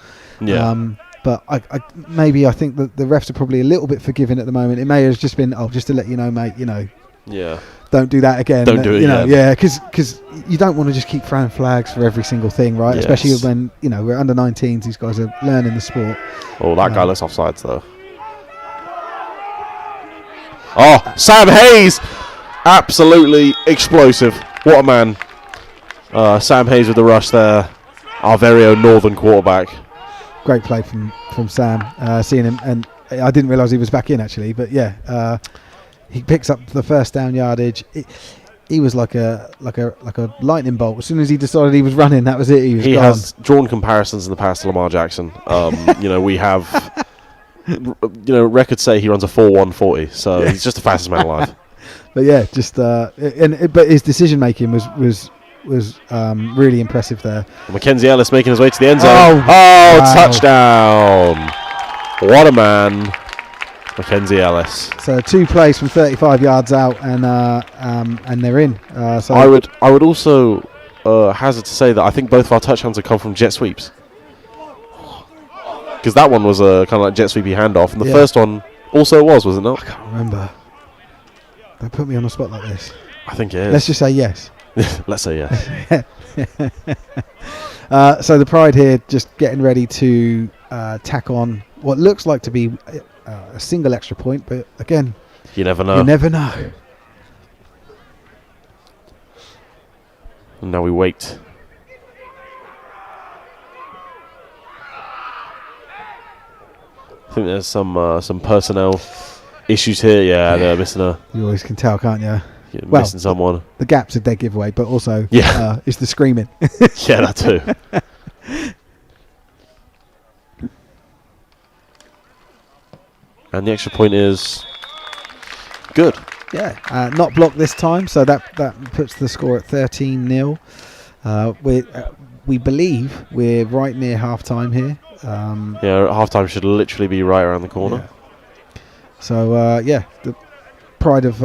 Yeah. But I think that the refs are probably a little bit forgiving at the moment. It may have just been, just to let you know, mate, Yeah. don't do that again. Don't do it again. Yeah, because you don't want to just keep throwing flags for every single thing, right? Yes. Especially when, we're under 19s, these guys are learning the sport. Oh, that guy looks offsides, though. Oh, Sam Hayes! Absolutely explosive. What a man. Sam Hayes with the rush there. Our very own Northern quarterback. Great play from Sam. Seeing him, and I didn't realise he was back in actually, but yeah, he picks up the first down yardage. He was like a lightning bolt. As soon as he decided he was running, that was it. He gone. Has drawn comparisons in the past to Lamar Jackson. We have, records say he runs a 4.140, so he's just the fastest man alive. But yeah, but his decision making was really impressive there. Mackenzie Ellis making his way to the end zone. Wow. Touchdown! What a man, Mackenzie Ellis. So 2 plays from 35 yards out, and they're in. So I would also hazard to say that I think both of our touchdowns have come from jet sweeps, because that one was a kind of like jet sweepy handoff, and the first one also was it not? I can't remember. Don't put me on the spot like this. I think it is. Let's just say yes. Let's say yes. So the Pride here just getting ready to tack on what looks like to be a single extra point, but again, You never know. you never know. And now we wait. I think there's some personnel issues here. Yeah, they're missing You always can tell, can't you? missing someone. The gap's a dead giveaway, but also it's the screaming. Yeah, that too. And the extra point is good. Yeah, not blocked this time, so that puts the score at 13-0. We believe we're right near half-time here. Half-time should literally be right around the corner. Yeah. So, the Pride have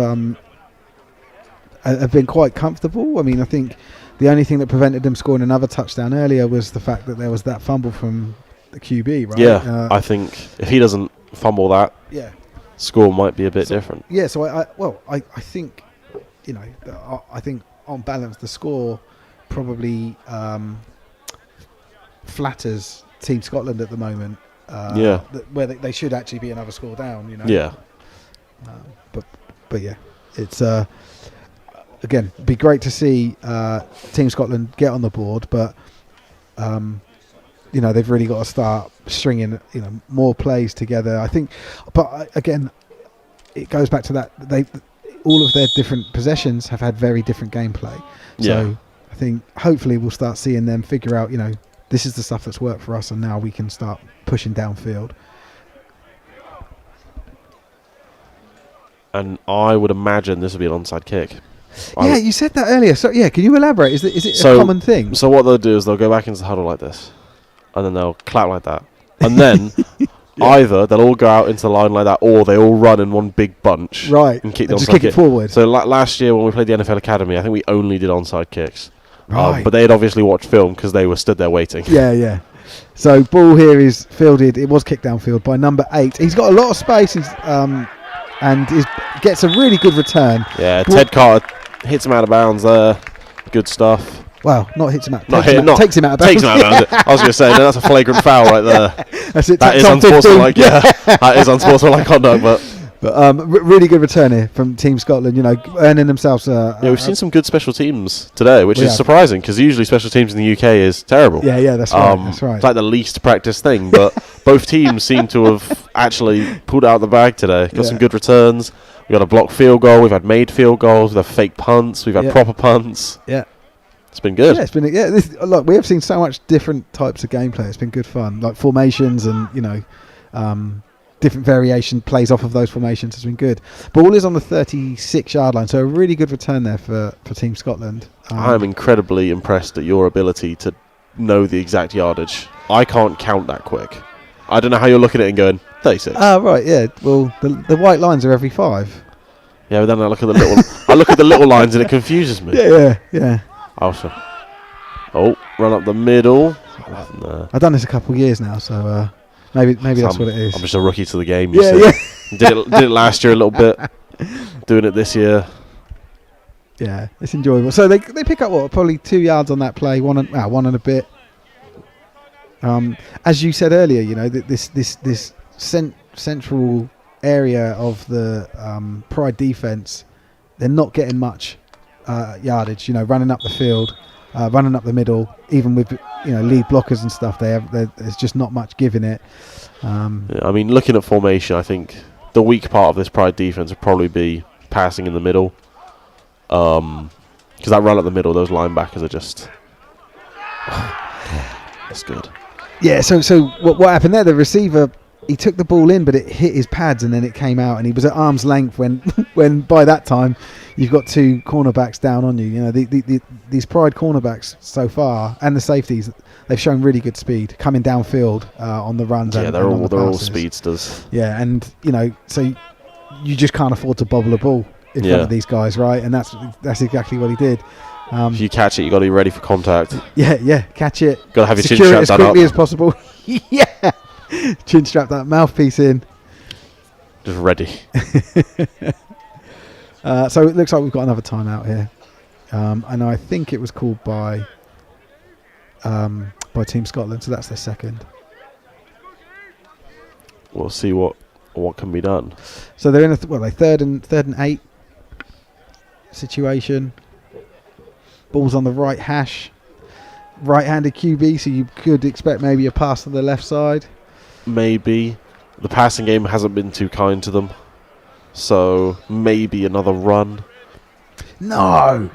been quite comfortable. I mean, I think the only thing that prevented them scoring another touchdown earlier was the fact that there was that fumble from the QB, right? Yeah, I think if he doesn't fumble that, score might be a bit different. Yeah, so I think, I think on balance the score probably flatters Team Scotland at the moment. Where they should actually be another score down. Yeah. But yeah, it's again, it'd be great to see Team Scotland get on the board, but they've really got to start stringing more plays together. I think, but again, it goes back to that all of their different possessions have had very different gameplay. So I think hopefully we'll start seeing them figure out, this is the stuff that's worked for us, and now we can start pushing downfield. And I would imagine this will be an onside kick. Yeah, you said that earlier. So yeah, can you elaborate? Is it a common thing? So what they'll do is they'll go back into the huddle like this, and then they'll clap like that, and then either they'll all go out into the line like that, or they all run in one big bunch, right, and kick the just onside kick kick it forward. So last year when we played the NFL Academy, I think we only did onside kicks, right. But they had obviously watched film because they were stood there waiting. Yeah. So ball here is fielded. It was kicked downfield by number 8. He's got a lot of space, and gets a really good return. Yeah, Ted Carter hits him out of bounds there. Good stuff. Well, not hits him out. Takes him out of bounds. Takes him out of bounds. I was going to say, no, that's a flagrant foul right there. That's it. That is unsportsmanlike. That is unsportsmanlike conduct. But really good return here from Team Scotland. Earning themselves. We've seen some good special teams today, which is surprising because usually special teams in the UK is terrible. Yeah, that's right. That's right. It's like the least practiced thing, but both teams seem to have actually pulled it out of the bag today. Got some good returns. We got a blocked field goal. We've had made field goals. We've had fake punts. We've had proper punts. Yeah. It's been good. Yeah, it's been. Look, we have seen so much different types of gameplay. It's been good fun, like formations and different variation plays off of those formations. Has been good. Ball is on the 36-yard line, so a really good return there for Team Scotland. I'm incredibly impressed at your ability to know the exact yardage. I can't count that quick. I don't know how you're looking at it and going 36. Right, yeah. Well, the white lines are every 5. Yeah, but then I look at the little. I look at the little lines and it confuses me. Yeah. Run up the middle. I've done this a couple of years now, so maybe that's what it is. I'm just a rookie to the game. You see. Did it last year a little bit. Doing it this year. Yeah, it's enjoyable. So they pick up probably 2 yards on that play, one and a bit. As you said earlier, this central area of the Pride defense, they're not getting much yardage. Running up the field, running up the middle, even with lead blockers and stuff. There's just not much giving it. Looking at formation, I think the weak part of this Pride defense would probably be passing in the middle. Because that run up the middle, those linebackers are just. That's good. Yeah. So what happened there? The receiver, he took the ball in, but it hit his pads and then it came out, and he was at arm's length when by that time you've got 2 cornerbacks down on you. These Pride cornerbacks so far and the safeties, they've shown really good speed coming downfield on the runs. Yeah, they're all speedsters. Yeah, and so you just can't afford to bobble a ball in front of these guys, right? And that's exactly what he did. If you catch it, you got to be ready for contact. Yeah, catch it. Got to have your chin strapped strapped as quickly up as possible. Yeah, chin strapped, that mouthpiece in. Just ready. So it looks like we've got another timeout here, and I think it was called by Team Scotland. So that's their second. We'll see what can be done. So they're in a third and 8 situation. Ball's on the right hash. Right-handed QB, so you could expect maybe a pass to the left side. Maybe. The passing game hasn't been too kind to them. So maybe another run. No.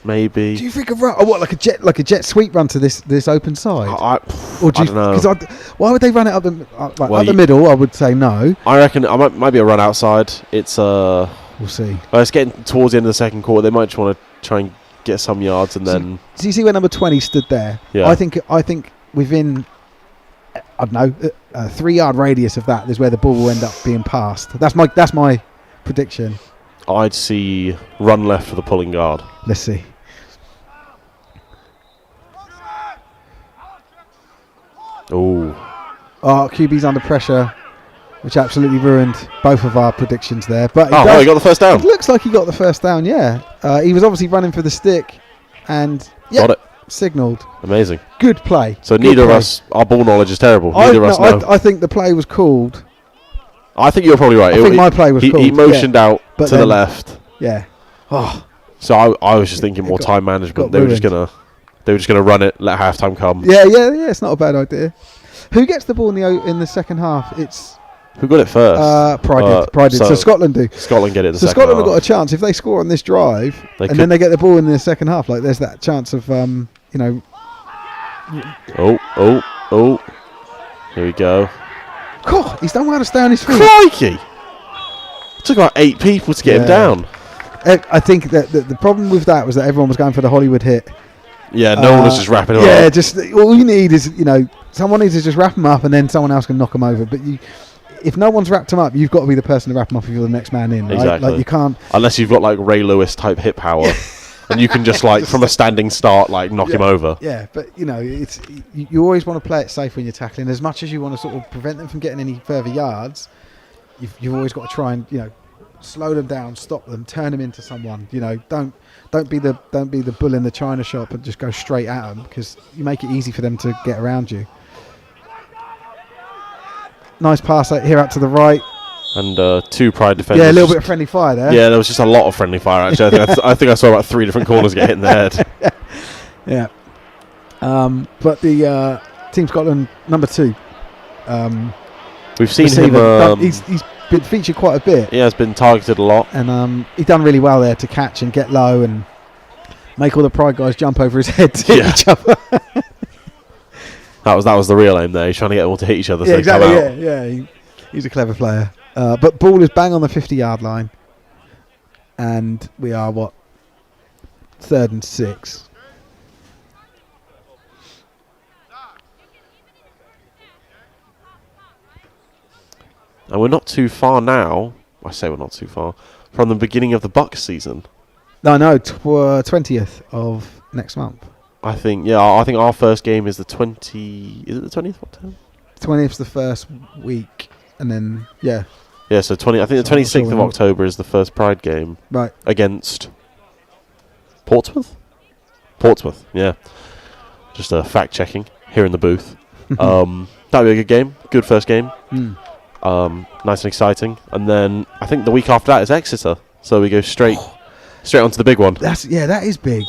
Maybe. Do you think a run? Oh, what, like a jet sweep run to this open side? I don't know. Why would they run it up the middle? I would say no. I reckon it might be a run outside. It's we'll see. It's getting towards the end of the second quarter. They might just want to try and get some yards and then. So you see where number 20 stood there? Yeah. I think within, I don't know, a 3-yard radius of that is where the ball will end up being passed. That's my prediction. I'd see run left for the pulling guard. Let's see. Oh, QB's under pressure. which absolutely ruined both of our predictions there. But he got the first down. It looks like he got the first down, yeah. He was obviously running for the stick and got it. Signalled. Amazing. Good play. So neither of us, our ball knowledge is terrible. Neither of us know. I think the play was called. I think you're probably right. I think my play was called. He motioned out but to the left. Yeah. Oh. So I was just thinking more time management. They were just gonna run it, let halftime come. Yeah. It's not a bad idea. Who gets the ball in the second half? It's who got it first? Pride did. So Scotland do. Scotland get it in the second half. So Scotland have got a chance if they score on this drive, then they get the ball in the second half. Like there's that chance of Oh. Here we go. God, he's done well to stay on his feet. Crikey! It took about 8 people to get him down. I think that the problem with that was that everyone was going for the Hollywood hit. Yeah, no one was just wrapping him up. Yeah, just all you need is someone needs to just wrap him up, and then someone else can knock him over. But if no one's wrapped him up, you've got to be the person to wrap him up if you're the next man in. Right? Exactly. Like you can't unless you've got like Ray Lewis type hip power, and you can just like from a standing start knock him over. Yeah, but it's you always want to play it safe when you're tackling. As much as you want to sort of prevent them from getting any further yards, you've always got to try and slow them down, stop them, turn them into someone. Don't be the bull in the china shop and just go straight at them, because you make it easy for them to get around you. Nice pass out here out to the right. And 2 Pride defenders. Yeah, a little bit of friendly fire there. Yeah, there was just a lot of friendly fire actually. I think I saw about 3 different corners get hit in the head. Yeah. But the Team Scotland number 2. We've seen him. He's been featured quite a bit. He has been targeted a lot, and he's done really well there to catch and get low and make all the Pride guys jump over his head to hit each other. That was the real aim there. He's trying to get them all to hit each other. Yeah, exactly. Yeah. He's a clever player. But ball is bang on the 50-yard line, and we are 3rd and 6. And we're not too far now. I say we're not too far from the beginning of the Bucks season. No, 20th of next month. I think our first game is the 20. Is it the 20th? What time? 20th is the first week, and then Yeah, so 20. I think the 26th of October is the first Pride game. Right. Against Portsmouth. Portsmouth. Yeah. Just fact checking here in the booth. That'd be a good game. Good first game. Nice and exciting. And then I think the week after that is Exeter. So we go straight onto the big one. That is big.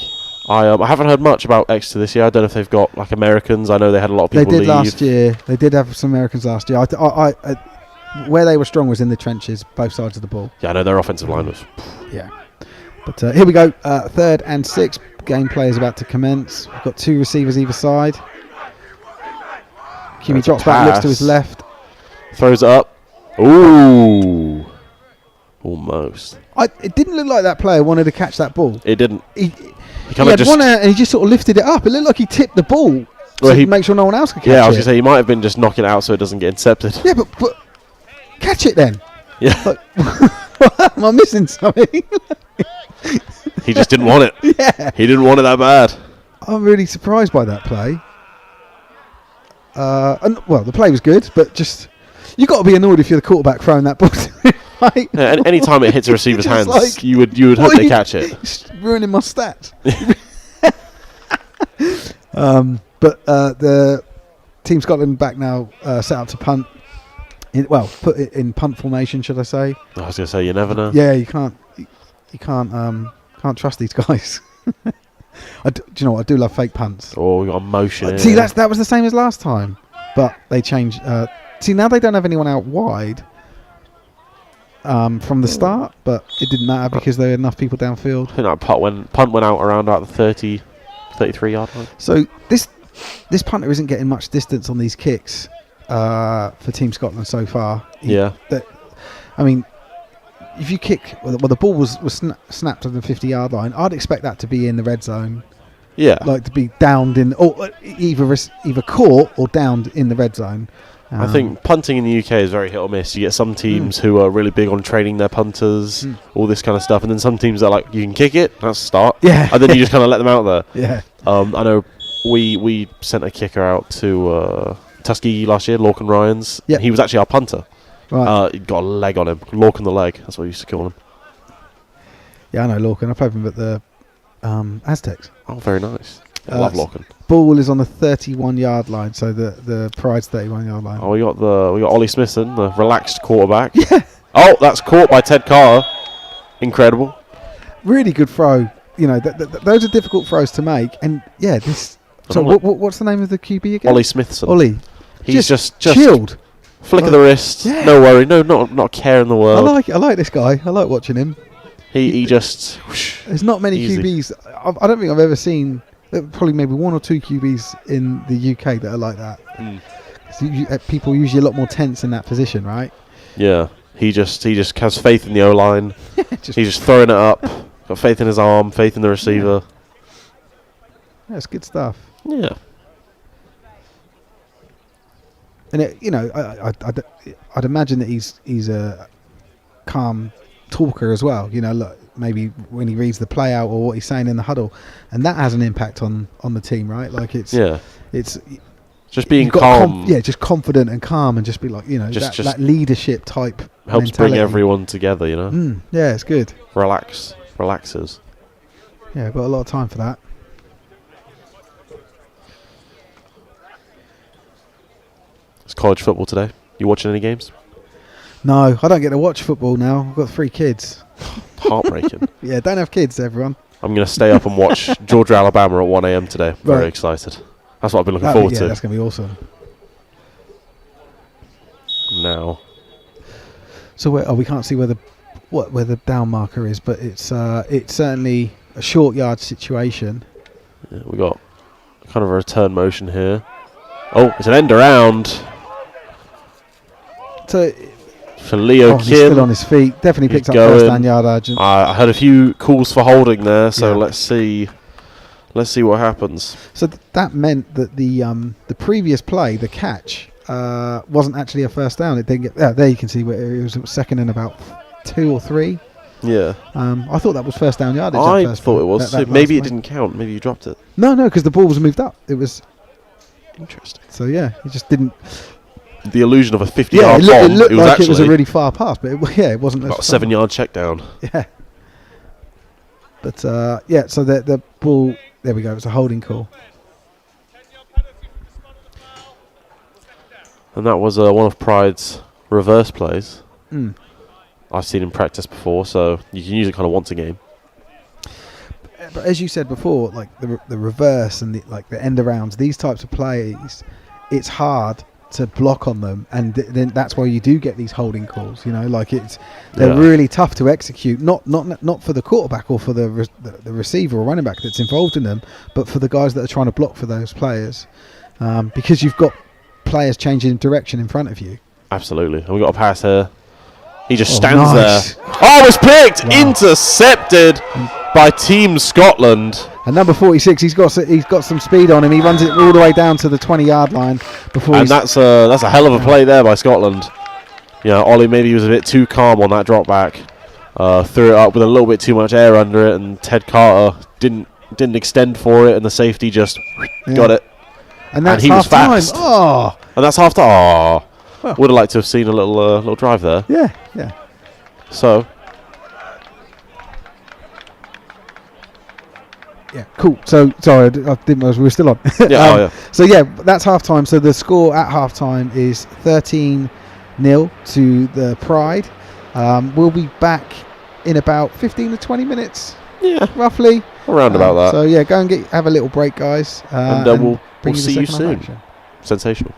I haven't heard much about Exeter this year. I don't know if they've got like Americans. I know they had a lot of people leave. They did last year. They did have some Americans last year. I where they were strong was in the trenches, both sides of the ball. Yeah, I know their offensive line was. Yeah. But here we go. 3rd and 6. Gameplay is about to commence. We've got 2 receivers either side. Kimi drops back, looks to his left. Throws it up. Ooh. Almost. It didn't look like that player wanted to catch that ball. It didn't. He had one out and he just sort of lifted it up. It looked like he tipped the ball to make sure no one else could catch it. Yeah, I was going to say, he might have been just knocking it out so it doesn't get intercepted. Yeah, but catch it then. Yeah. Like, am I missing something? He just didn't want it. Yeah. He didn't want it that bad. I'm really surprised by that play. The play was good, but just you got to be annoyed if you're the quarterback throwing that ball to him, right? Yeah, and any time it hits a receiver's hands, you would hope they catch it. It's ruining my stats. But the Team Scotland back now, set up to punt. Put it in punt formation, should I say? I was going to say, you never know. Yeah, you can't trust these guys. Do you know what? I do love fake punts. Oh, we got a motion. See, that was the same as last time, but they changed. Now they don't have anyone out wide from the start, but it didn't matter because there were enough people downfield. I think that punt went out around about the 33-yard line. So this punter isn't getting much distance on these kicks for Team Scotland so far. If you kick, the ball was snapped on the 50-yard line, I'd expect that to be in the red zone. Yeah, like to be downed in, or either caught or downed in the red zone. I think punting in the UK is very hit or miss. You get some teams who are really big on training their punters, all this kind of stuff, and then some teams are like, you can kick it, that's a start. Yeah, and then you just kind of let them out there. Yeah, I know we sent a kicker out to Tuskegee last year, Lorcan Ryans. Yeah, he was actually our punter. Right. He got a leg on him. Lorcan the leg. That's what we used to call him. Yeah, I know Lorcan. I played with him at the Aztecs. Oh, very nice. I love Lorcan. Ball is on the 31-yard line, so the Pride's 31-yard line. Oh, we got Ollie Smithson, the relaxed quarterback. Yeah. Oh, that's caught by Ted Carter. Incredible. Really good throw. You know, those are difficult throws to make. And yeah, this. So what's the name of the QB again? Ollie Smithson. Ollie. He's just chilled. Flick of the wrist. Yeah. No worry. No, not a care in the world. I like this guy. I like watching him. He just. Whoosh, there's not many easy. QBs. I don't think I've ever seen. Probably maybe one or two QBs in the UK that are like that. People usually a lot more tense in that position, right? Yeah. He just has faith in the O-line. He's just throwing it up. Got faith in his arm, faith in the receiver. That's good stuff. Yeah. And I'd imagine that he's a calm talker as well. You know, look, maybe when he reads the play out or what he's saying in the huddle, and that has an impact on the team, right? Like it's just being calm. Just confident and calm, and just be like, you know, just that leadership type helps mentality. bring everyone together. You know. Yeah, it's good. Relaxes. Yeah, I've got a lot of time for that. It's college football today. You watching any games? No, I don't get to watch football now. I've got 3 kids. Heartbreaking. Yeah, don't have kids, everyone. I'm going to stay up and watch Georgia Alabama at 1 a.m. today. Very excited. That's what I've been looking forward to. That's going to be awesome. Now. So we can't see where the down marker is, but it's certainly a short yard situation. Yeah, we got kind of a return motion here. Oh, it's an end around. So for Leo Kim. He's still on his feet. Definitely picked up first down yardage. I heard a few calls for holding there, so let's see what happens. So that meant that the previous play, the catch, wasn't actually a first down. It didn't get there. You can see where it was second and about 2 or 3. Yeah. I thought that was first down yardage. I thought it was. Maybe it didn't count. Maybe you dropped it. No, because the ball was moved up. It was interesting. So yeah, he just didn't. The illusion of a 50-yard bomb. It looked like it was a really far pass, but it wasn't. About a 7-yard check down. Yeah. But so the ball. There we go. It was a holding call. And that was one of Pride's reverse plays. I've seen in practice before, so you can use it kind of once a game. But as you said before, like the reverse and the end arounds, these types of plays, it's hard to block on them, and then that's why you do get these holding calls. You know, like they're really tough to execute. Not for the quarterback or for the receiver or running back that's involved in them, but for the guys that are trying to block for those players, because you've got players changing direction in front of you. Absolutely, and we got a pass here. He just stands there. Oh, it's picked, intercepted by Team Scotland. And number 46, he's got some speed on him. He runs it all the way down to the 20-yard line before. And that's a hell of a play there by Scotland. Yeah, Ollie maybe was a bit too calm on that drop back. Threw it up with a little bit too much air under it, and Ted Carter didn't extend for it, and the safety just got it. And that's he was fast. Time. Oh, and that's half time. Oh, well. Would have liked to have seen a little drive there. Yeah. So. Yeah, cool. So, sorry, I didn't realize we were still on. So, that's half-time. So, the score at half-time is 13-0 to the Pride. We'll be back in about 15 to 20 minutes. Yeah. Roughly. Around about that. So, go and have a little break, guys. And we'll see you soon. Sensational.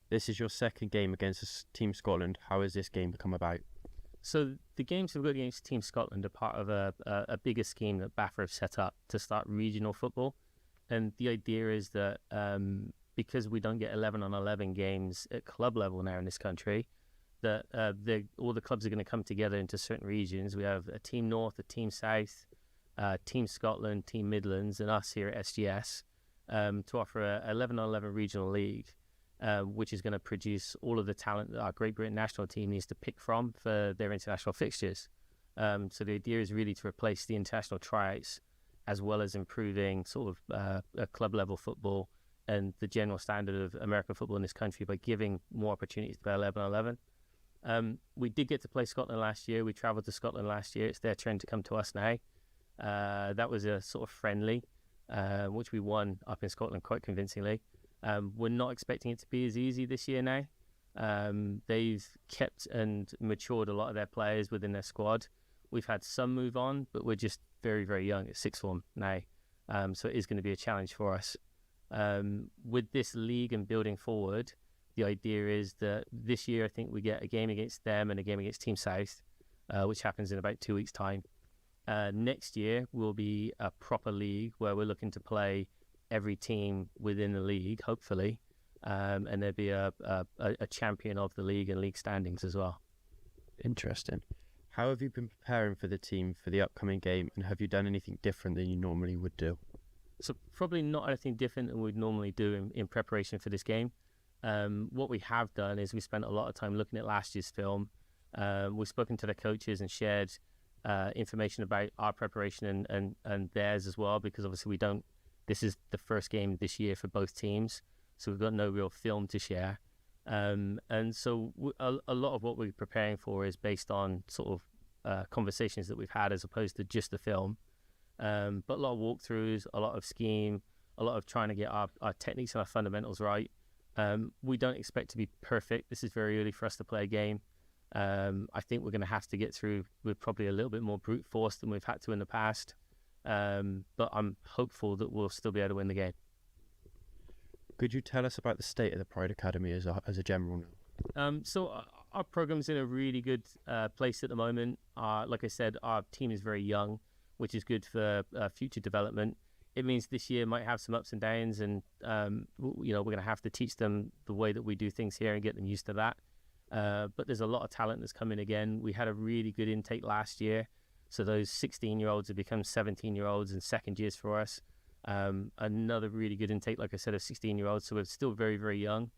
This is your second game against Team Scotland. How has this game come about? So the games we've got against Team Scotland are part of a bigger scheme that BAFA have set up to start regional football. And the idea is that because we don't get 11 on 11 games at club level now in this country, that all the clubs are going to come together into certain regions. We have a Team North, a Team South, Team Scotland, Team Midlands, and us here at SGS to offer a 11 on 11 regional league, which is going to produce all of the talent that our Great Britain national team needs to pick from for their international fixtures. So the idea is really to replace the international tryouts as well as improving sort of a club level football and the general standard of American football in this country by giving more opportunities to play 11 on 11. We did get to play Scotland last year. We travelled to Scotland last year. It's their turn to come to us now. That was a sort of friendly, which we won up in Scotland quite convincingly. We're not expecting it to be as easy this year now. They've kept and matured a lot of their players within their squad. We've had some move on, but we're just very, very young at sixth form now. So it is going to be a challenge for us. With this league and building forward, the idea is that this year I think we get a game against them and a game against Team South, which happens in about 2 weeks' time. Next year will be a proper league where we're looking to play every team within the league, hopefully, and there'll be a champion of the league and league standings as well. Interesting. How have you been preparing for the team for the upcoming game, and have you done anything different than you normally would do? So probably not anything different than we'd normally do in preparation for this game. What we have done is we spent a lot of time looking at last year's film. We've spoken to the coaches and shared information about our preparation and theirs as well, because obviously this is the first game this year for both teams, so we've got no real film to share. And so a lot of what we're preparing for is based on sort of conversations that we've had as opposed to just the film. But a lot of walkthroughs, a lot of scheme, a lot of trying to get our techniques and our fundamentals right. We don't expect to be perfect. This is very early for us to play a game. I think we're going to have to get through with probably a little bit more brute force than we've had to in the past. But I'm hopeful that we'll still be able to win the game. Could you tell us about the state of the Pride Academy as a general note? So our program's in a really good place at the moment. Like I said, our team is very young, which is good for future development. It means this year might have some ups and downs, and we're going to have to teach them the way that we do things here and get them used to that. But there's a lot of talent that's coming again. We had a really good intake last year, so those 16-year-olds have become 17-year-olds and second years for us. Another really good intake, like I said, of 16-year-olds. So we're still very, very young.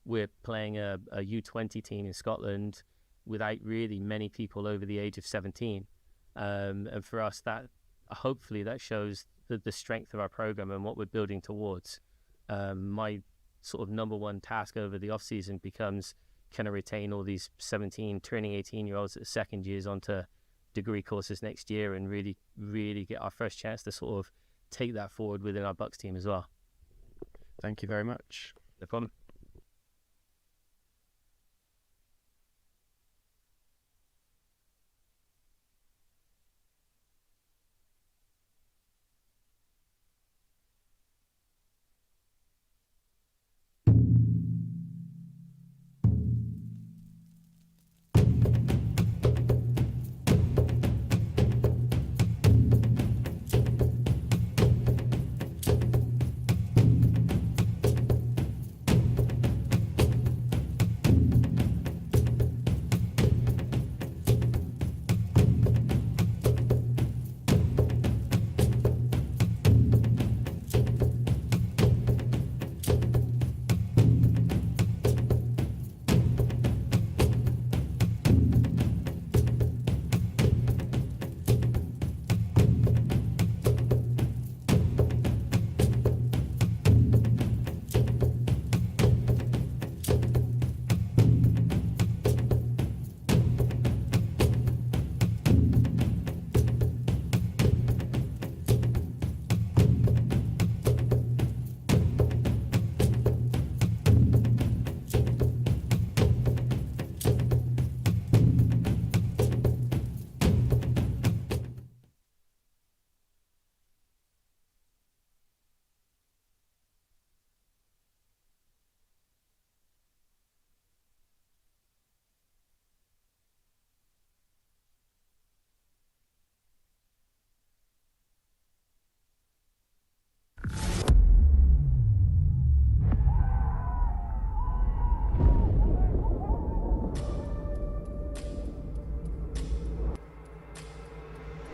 We're playing a U20 team in Scotland without really many people over the age of 17. And for us, that hopefully that shows the strength of our program and what we're building towards. My sort of number one task over the off-season becomes, can I retain all these 17, turning 18-year-olds at second years onto degree courses next year and really, really get our first chance to sort of take that forward within our Bucks team as well. Thank you very much. No problem.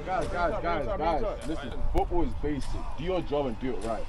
Guys, listen, football is basic. Do your job and do it right.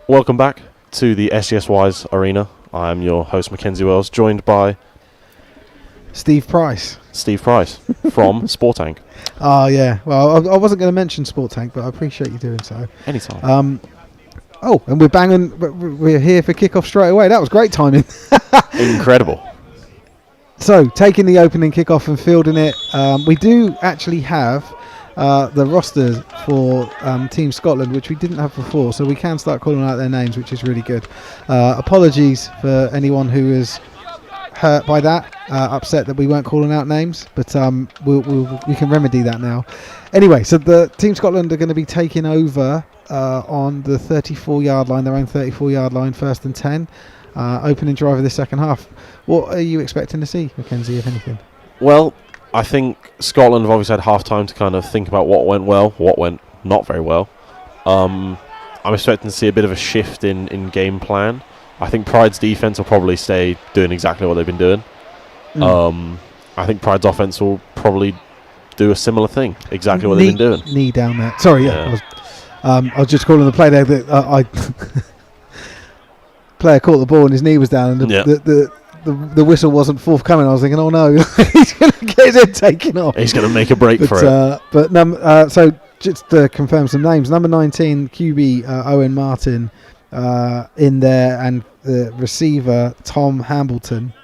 Welcome back to the SGS Arena. I'm your host, Mackenzie Wells, joined by Steve Price. Steve Price from Sportank. Oh, yeah. Well, I wasn't going to mention Sport Tank, but I appreciate you doing so. Anytime. And we're banging. We're here for kickoff straight away. That was great timing. Incredible. So, taking the opening kickoff and fielding it, we do actually have the rosters for Team Scotland, which we didn't have before, so we can start calling out their names, which is really good. Apologies for anyone who is hurt by that, upset that we weren't calling out names, but we can remedy that now. Anyway, so the Team Scotland are going to be taking over on the 34-yard line, their own 34-yard line, 1st and 10, opening drive of the second half. What are you expecting to see, Mackenzie, if anything? Well, I think Scotland have obviously had half time to kind of think about what went well, what went not very well. I'm expecting to see a bit of a shift in game plan. I think Pride's defense will probably stay doing exactly what they've been doing. I think Pride's offense will probably do a similar thing, exactly what they've been doing. Knee down there. Sorry, yeah. I was just calling the play there that player caught the ball and his knee was down, and the whistle wasn't forthcoming. I was thinking, oh no, he's going to get his head taken off. He's going to make a break for it. So just to confirm some names, number 19 QB Owen Martin in there, and the receiver Tom Hambleton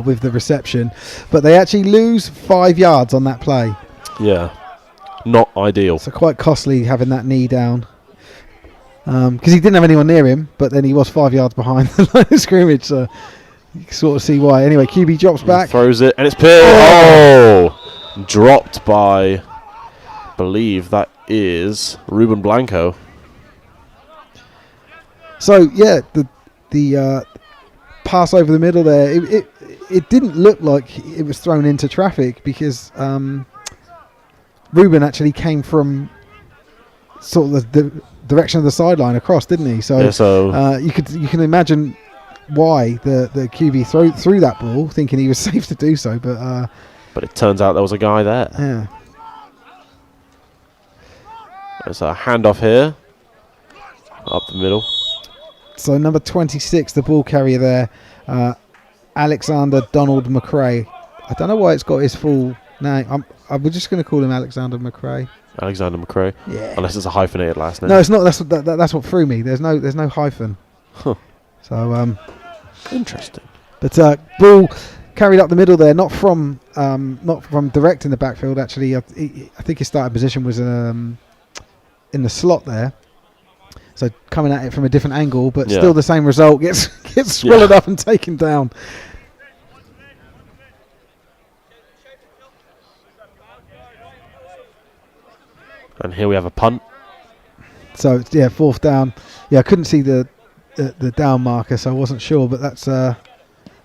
with the reception. But they actually lose 5 yards on that play. Yeah, not ideal. So quite costly having that knee down. Because he didn't have anyone near him, but then he was 5 yards behind the line of scrimmage, so you can sort of see why. Anyway, QB drops back. Throws it, and it's Pill. Oh! Dropped by, I believe that is Ruben Blanco. So, yeah, the pass over the middle there, it didn't look like it was thrown into traffic, because Ruben actually came from sort of the direction of the sideline across, didn't he? So, you can imagine why the QB threw that ball, thinking he was safe to do so, but it turns out there was a guy there. Yeah. There's a handoff here, up the middle. So number 26, the ball carrier there, Alexander Donald McRae. I don't know why it's got his full name. I'm just going to call him Alexander McRae. Alexander McRae. Yeah. Unless it's a hyphenated last name. No, it's not. That's what threw me. There's no hyphen. Huh. So interesting. But ball carried up the middle there, not from direct in the backfield. Actually, I think his starting position was in the slot there. So coming at it from a different angle, but still the same result. Gets swallowed up and taken down. And here we have a punt. So yeah, 4th down. Yeah, I couldn't see the down marker, so I wasn't sure. But that's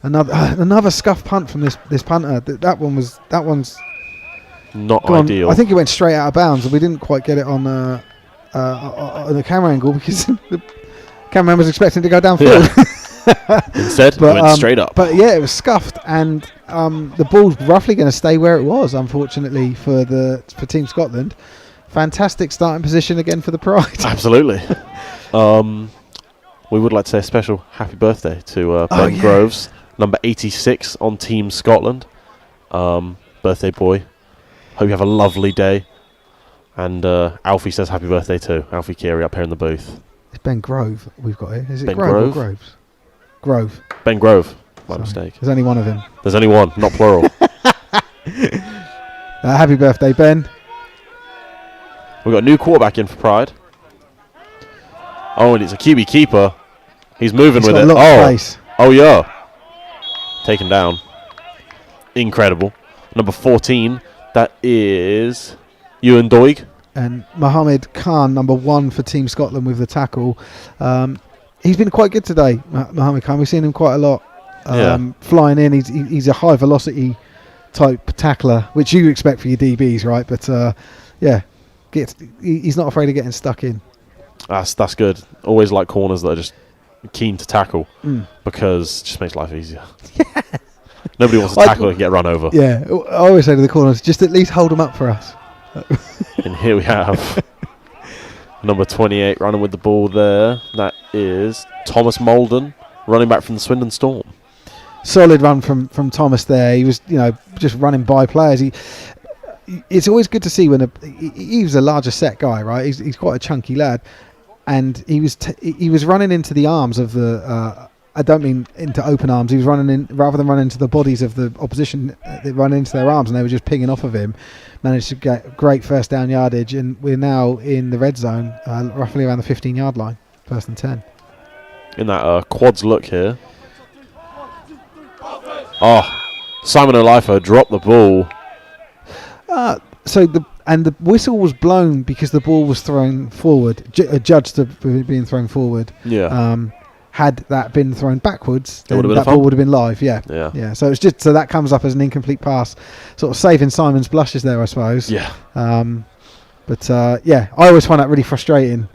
another scuff punt from this punter. That one's not ideal. I think it went straight out of bounds, and we didn't quite get it on the camera angle, because the cameraman was expecting to go downfield. Yeah. Instead, it went straight up. But yeah, it was scuffed, and the ball's roughly going to stay where it was, unfortunately, for Team Scotland. Fantastic starting position again for the Pride. Absolutely. We would like to say a special happy birthday to Ben Groves, number 86 on Team Scotland. Birthday boy. Hope you have a lovely day. And Alfie says happy birthday too. Alfie Keary up here in the booth. It's Ben Grove we've got here. Is it Ben Grove or Grove? Groves? Grove. Ben Grove. My Sorry. mistake. There's only one of him. There's only one, not plural. Happy birthday, Ben. We've got a new quarterback in for Pride. Oh, and it's a QB keeper. He's moving with got it. a lot of pace. Oh, yeah. Taken down. Incredible. Number 14, that is Ewan Doig. And Mohammed Khan, number 1 for Team Scotland with the tackle. He's been quite good today, Mohammed Khan. We've seen him quite a lot flying in. He's a high velocity type tackler, which you expect for your DBs, right? But he's not afraid of getting stuck in. That's good. Always like corners that are just keen to tackle because it just makes life easier. Yeah. Nobody wants to tackle and get run over. Yeah, I always say to the corners, just at least hold them up for us. And here we have Number 28 running with the ball there. That is Thomas Molden, running back from the Swindon Storm. Solid run from Thomas there. He was, just running by players. It's always good to see when he was a larger set guy, right? He's quite a chunky lad, and he was running into the arms of the. I don't mean into open arms. He was running in rather than running into the bodies of the opposition. They run into their arms, and they were just pinging off of him. Managed to get great first down yardage, and we're now in the red zone, roughly around the 15-yard line, 1st and 10. In that quads look here. Oh, Simon Olifo dropped the ball. So the whistle was blown because the ball was thrown forward, judged to being thrown forward. Yeah. Had that been thrown backwards, then been that ball would have been live. Yeah. So it's just that comes up as an incomplete pass, sort of saving Simon's blushes there, I suppose. Yeah. But I always find that really frustrating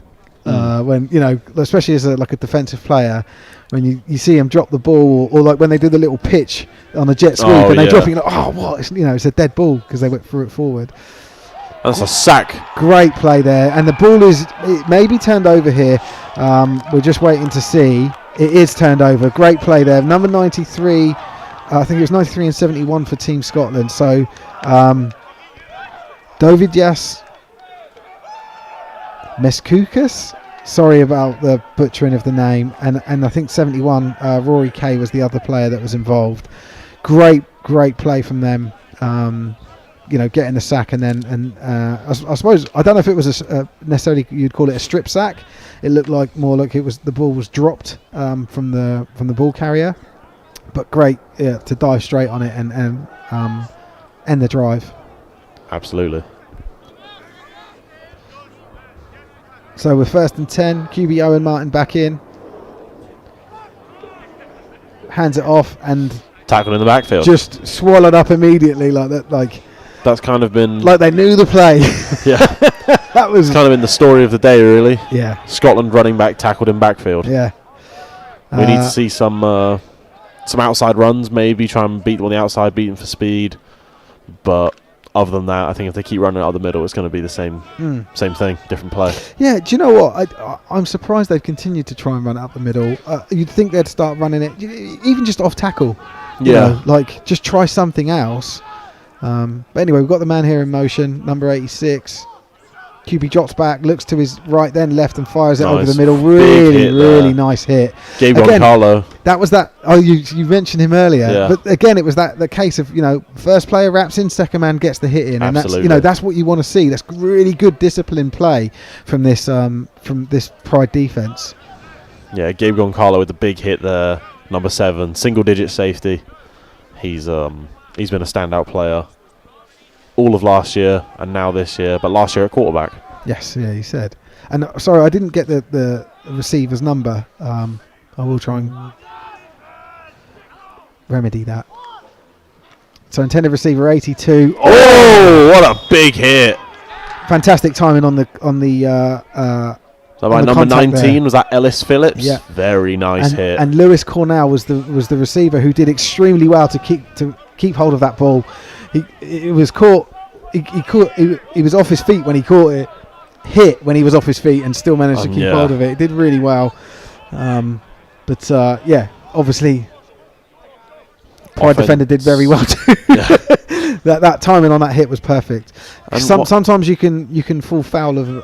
when especially as a defensive player, when you see him drop the ball, or like when they do the little pitch on the jet sweep and they drop it, what? It's a dead ball because they went through it forward. That's a sack. Great play there, and the ball it may be turned over here. We're just waiting to see. It is turned over. Great play there. Number 93, I think it was 93 and 71 for Team Scotland. So Dovidias Meskoukas. Sorry about the butchering of the name, and I think 71 Rory Kay was the other player that was involved. Great play from them. Getting the sack, and then I suppose I don't know if it was necessarily you'd call it a strip sack. It looked more like it was the ball was dropped from the ball carrier, but great to dive straight on it and end the drive. Absolutely. So we're 1st and 10. QB Owen Martin back in, hands it off, and tackled in the backfield. Just swallowed up immediately like that. That's kind of been like they knew the play. Yeah. That was kind of been the story of the day, really. Yeah. Scotland running back tackled in backfield. Yeah. We need to see some outside runs, maybe try and beat them on the outside, beat them for speed. But other than that, I think if they keep running out of the middle, it's going to be the same thing, different play. Yeah, do you know what? I'm surprised they've continued to try and run it up the middle. You'd think they'd start running it, even just off tackle. Just try something else. But anyway, we've got the man here in motion, number 86. QB drops back, looks to his right, then left, and fires it over the middle. Really nice hit. Gabe Goncalo. That was that. Oh, you mentioned him earlier, but again, it was the case of first player wraps in, second man gets the hit in, Absolutely. And that's what you want to see. That's really good disciplined play from this Pride defense. Yeah, Gabe Goncalo with the big hit there, number 7, single-digit safety. He's been a standout player all of last year and now this year, but last year at quarterback. Yes, yeah, he said. And sorry, I didn't get the receiver's number. I will try and remedy that. So intended receiver 82. Oh, what a big hit! Fantastic timing on the So by number 19 there. Was that Ellis Phillips? Yeah. Very nice hit. And Lewis Cornell was the receiver who did extremely well to keep hold of that ball. He was caught. He was off his feet when he caught it. Hit when he was off his feet and still managed to keep hold of it. He did really well. Obviously, Pride defender did very well too. that timing on that hit was perfect. Sometimes you can fall foul of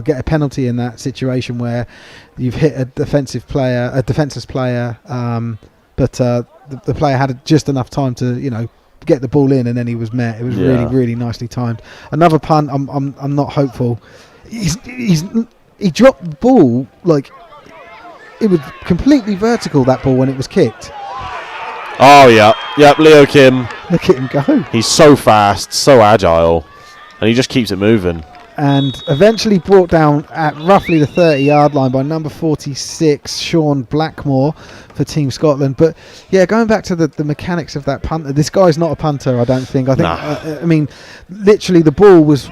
get a penalty in that situation where you've hit a defenseless player, but the player had just enough time to get the ball in, and then he was met. It was really nicely timed. Another punt. I'm not hopeful. He dropped the ball like it was completely vertical, that ball, when it was kicked. Oh yeah, Leo Kim. Look at him go. He's so fast, so agile, and he just keeps it moving. And eventually brought down at roughly the 30-yard line by number 46, Sean Blackmore for Team Scotland. But yeah, going back to the mechanics of that punter, this guy's not a punter, I don't think. I think, literally the ball was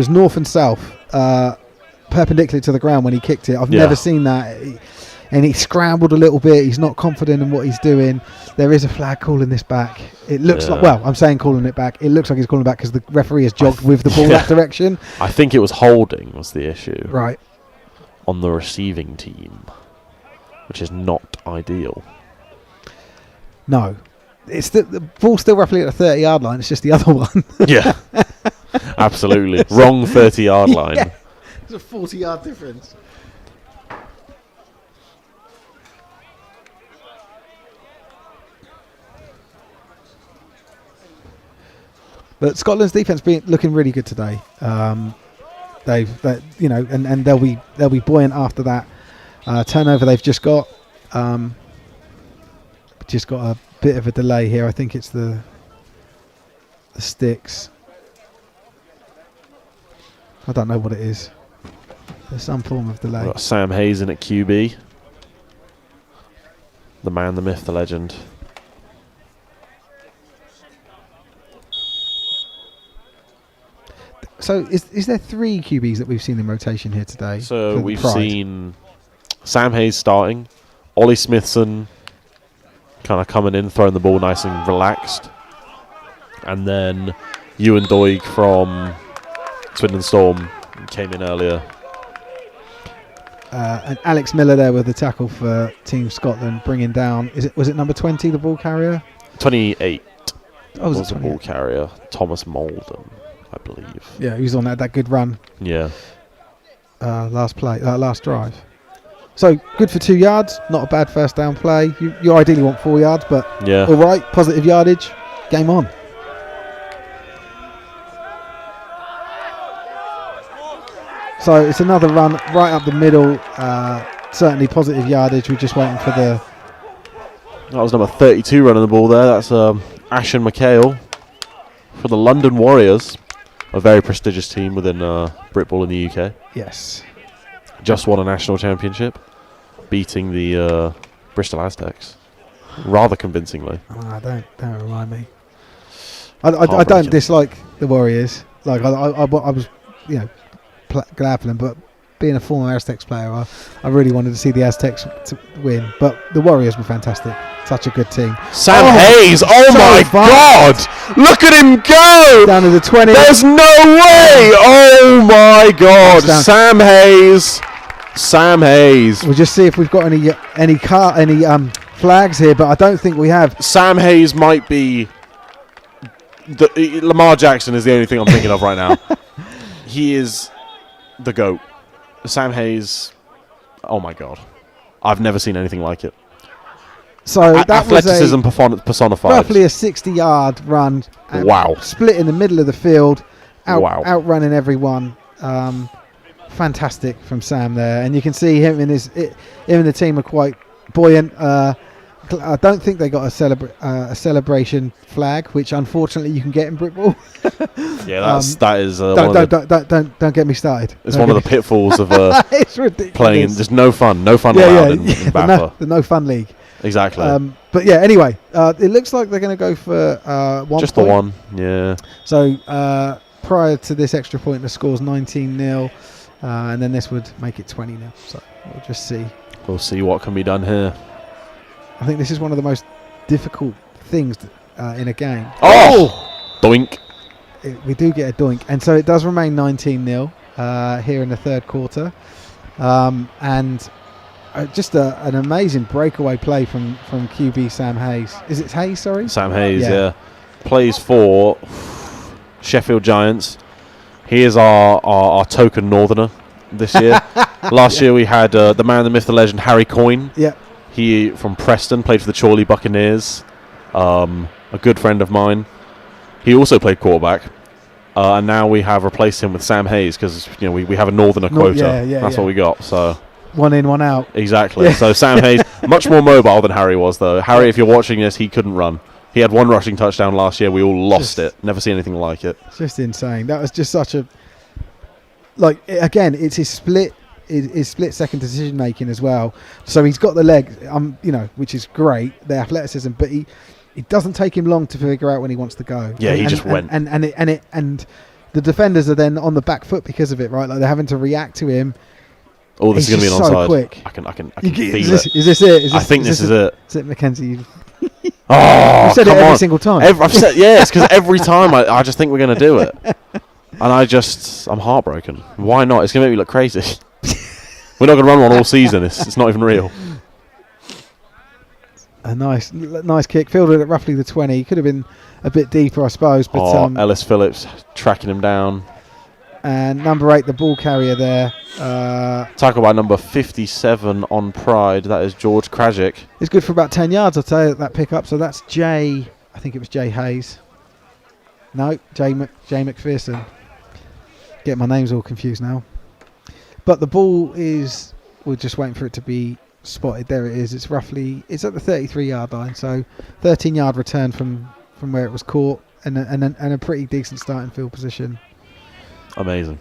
north and south, perpendicular to the ground when he kicked it. I've never seen that and he scrambled a little bit. He's not confident in what he's doing. There is a flag calling this back. It looks like, well, I'm saying calling it back. It looks like he's calling it back because the referee has jogged with the ball that direction. I think it was holding was the issue. Right. On the receiving team, which is not ideal. No. It's the ball's still roughly at the 30-yard line. It's just the other one. Yeah. Absolutely. Wrong 30-yard line. Yeah. There's a 40-yard difference. But Scotland's defense looking really good today. And they'll be buoyant after that turnover they've just got. Just got a bit of a delay here. I think it's the sticks. I don't know what it is. There's some form of delay. We've got Sam Hayes in at QB. The man, the myth, the legend. So is there 3 QBs that we've seen in rotation here today? So we've seen Sam Hayes starting, Ollie Smithson kind of coming in, throwing the ball nice and relaxed, and then Ewan Doig from Swindon Storm came in earlier. And Alex Miller there with the tackle for Team Scotland, bringing down. Was it number 20, the ball carrier? 28 was the ball carrier, Thomas Molden, I believe. Yeah, he was on that good run. Yeah. Last drive. So good for 2 yards. Not a bad first down play. You ideally want 4 yards, but yeah, all right. Positive yardage. Game on. So it's another run right up the middle. Certainly positive yardage. We're just waiting for the. That was number 32 running the ball there. That's Ashen McHale for the London Warriors, a very prestigious team within Britball in the UK. Yes. Just won a national championship, beating the Bristol Aztecs rather convincingly. Don't remind me. I don't dislike the Warriors. Like I was, glad for them, but being a former Aztecs player, I really wanted to see the Aztecs to win. But the Warriors were fantastic. Such a good team. Sam Hayes, my God! Look at him go! Down to the 20. There's no way! Oh my God! Sam Hayes. We'll just see if we've got any flags here, but I don't think we have. Sam Hayes might be. Lamar Jackson is the only thing I'm thinking of right now. He is the GOAT. Sam Hayes. Oh my God! I've never seen anything like it. So that athleticism personified. Roughly a 60-yard run. Wow! Split in the middle of the field. Outrunning everyone. Fantastic from Sam there, and you can see him and the team are quite buoyant. I don't think they got a celebration flag, which unfortunately you can get in Britball. Yeah, that is. Don't get me started. It's one of the pitfalls of it's ridiculous. Playing. There's no fun allowed in BAFA. The no fun league. Exactly. But yeah, anyway, it looks like they're going to go for 1 just point. The one. Yeah. So prior to this extra point, the score's 19-0. And then this would make it 20-0. So we'll just see. We'll see what can be done here. I think this is one of the most difficult things in a game. Oh! Doink. We do get a doink. And so it does remain 19-0 here in the third quarter. And just an amazing breakaway play from QB Sam Hayes. Is it Hayes, sorry? Sam Hayes, yeah. Plays for Sheffield Giants. He is our token northerner this year. Last year we had the man, the myth, the legend, Harry Coyne. Yeah. He, from Preston, played for the Chorley Buccaneers. A good friend of mine. He also played quarterback. And now we have replaced him with Sam Hayes because we have a northerner quota. That's what we got. So 1 in, 1 out. Exactly. Yeah. So Sam Hayes, much more mobile than Harry was, though. Harry, if you're watching this, he couldn't run. He had 1 rushing touchdown last year. We all lost it. Never seen anything like it. It's just insane. That was just such a... again, it's his split second decision making as well. So he's got the leg, which is great, the athleticism, but it doesn't take him long to figure out when he wants to go. Yeah, he just went. And the defenders are then on the back foot because of it, right? Like they're having to react to him Oh, this He's is going to be just an so onside. quick. I can Is feel this, it. is this it? I think this is it. Is it Mackenzie? Oh, You said it come every on. single time. I've said, yeah, it's because every time I just think we're going to do it. And I'm heartbroken. Why not? It's going to make me look crazy. We're not going to run one all season. It's not even real. A nice kick. Fielded at roughly the 20. Could have been a bit deeper, I suppose. But Ellis Phillips tracking him down. And number 8, the ball carrier there. Tackle by number 57 on Pride. That is George Krajik. It's good for about 10 yards, I'd say, that pickup. So that's Jay. I think it was Jay Hayes. No, Jay McPherson. Get my names all confused now. But the ball is... We're just waiting for it to be spotted. There it is. It's at the 33-yard line. So 13-yard return from where it was caught. And a pretty decent starting field position. Amazing.